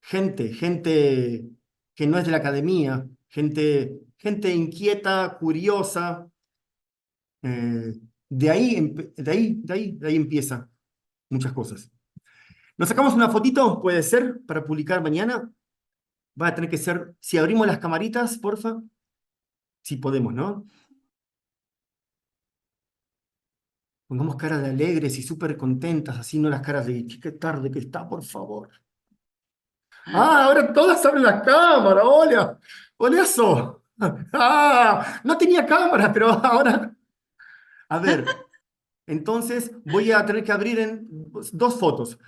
Gente que no es de la academia, gente inquieta, curiosa. De ahí empieza muchas cosas. ¿Nos sacamos una fotito? ¿Puede ser? Para publicar mañana. Va a tener que ser, si abrimos las camaritas, porfa. Si podemos, ¿no? Pongamos caras de alegres y súper contentas, así no las caras de qué tarde que está, por favor. Ah, ahora todas abren la cámara, hola. Hola eso. Ah, no tenía cámara, pero ahora. A ver, entonces voy a tener que abrir en 2 fotos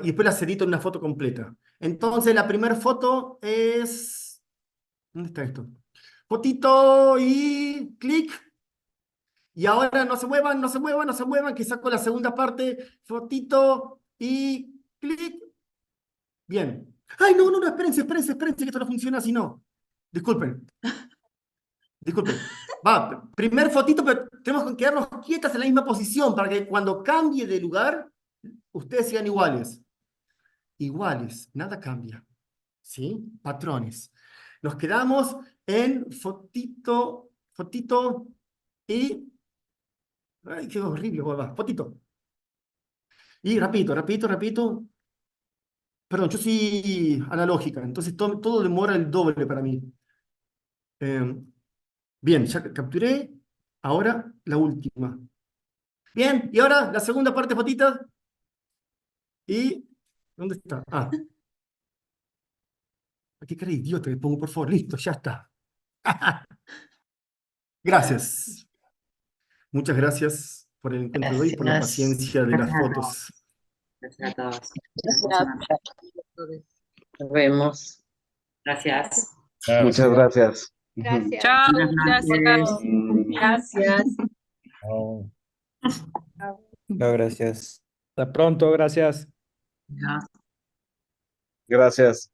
y después las edito en una foto completa. Entonces la primera foto es... ¿Dónde está esto? Fotito y clic. Y ahora no se muevan, no se muevan, no se muevan, que saco la segunda parte. Fotito y clic. Bien. Ay, no, espérense, que esto no funciona así, no. Disculpen. Va, primer fotito, pero tenemos que quedarnos quietas en la misma posición para que cuando cambie de lugar, ustedes sean iguales. Iguales, nada cambia. ¿Sí? Patrones. Nos quedamos en fotito y... Ay, qué horrible, va, fotito. Y rapidito. Perdón, yo soy analógica, entonces todo demora el doble para mí. Bien, ya capturé. Ahora la última. Bien, y ahora la segunda parte, fotitas. ¿Y dónde está? Ah. Qué cara de idiota que pongo, por favor. Listo, ya está. Gracias. Muchas gracias por el encuentro de hoy y por la Gracias. paciencia de las fotos. Gracias a todos. Nos vemos. Gracias. Muchas gracias. Chao, Buenas gracias. noches. Gracias. No, gracias. Hasta pronto, gracias. Ya. Gracias.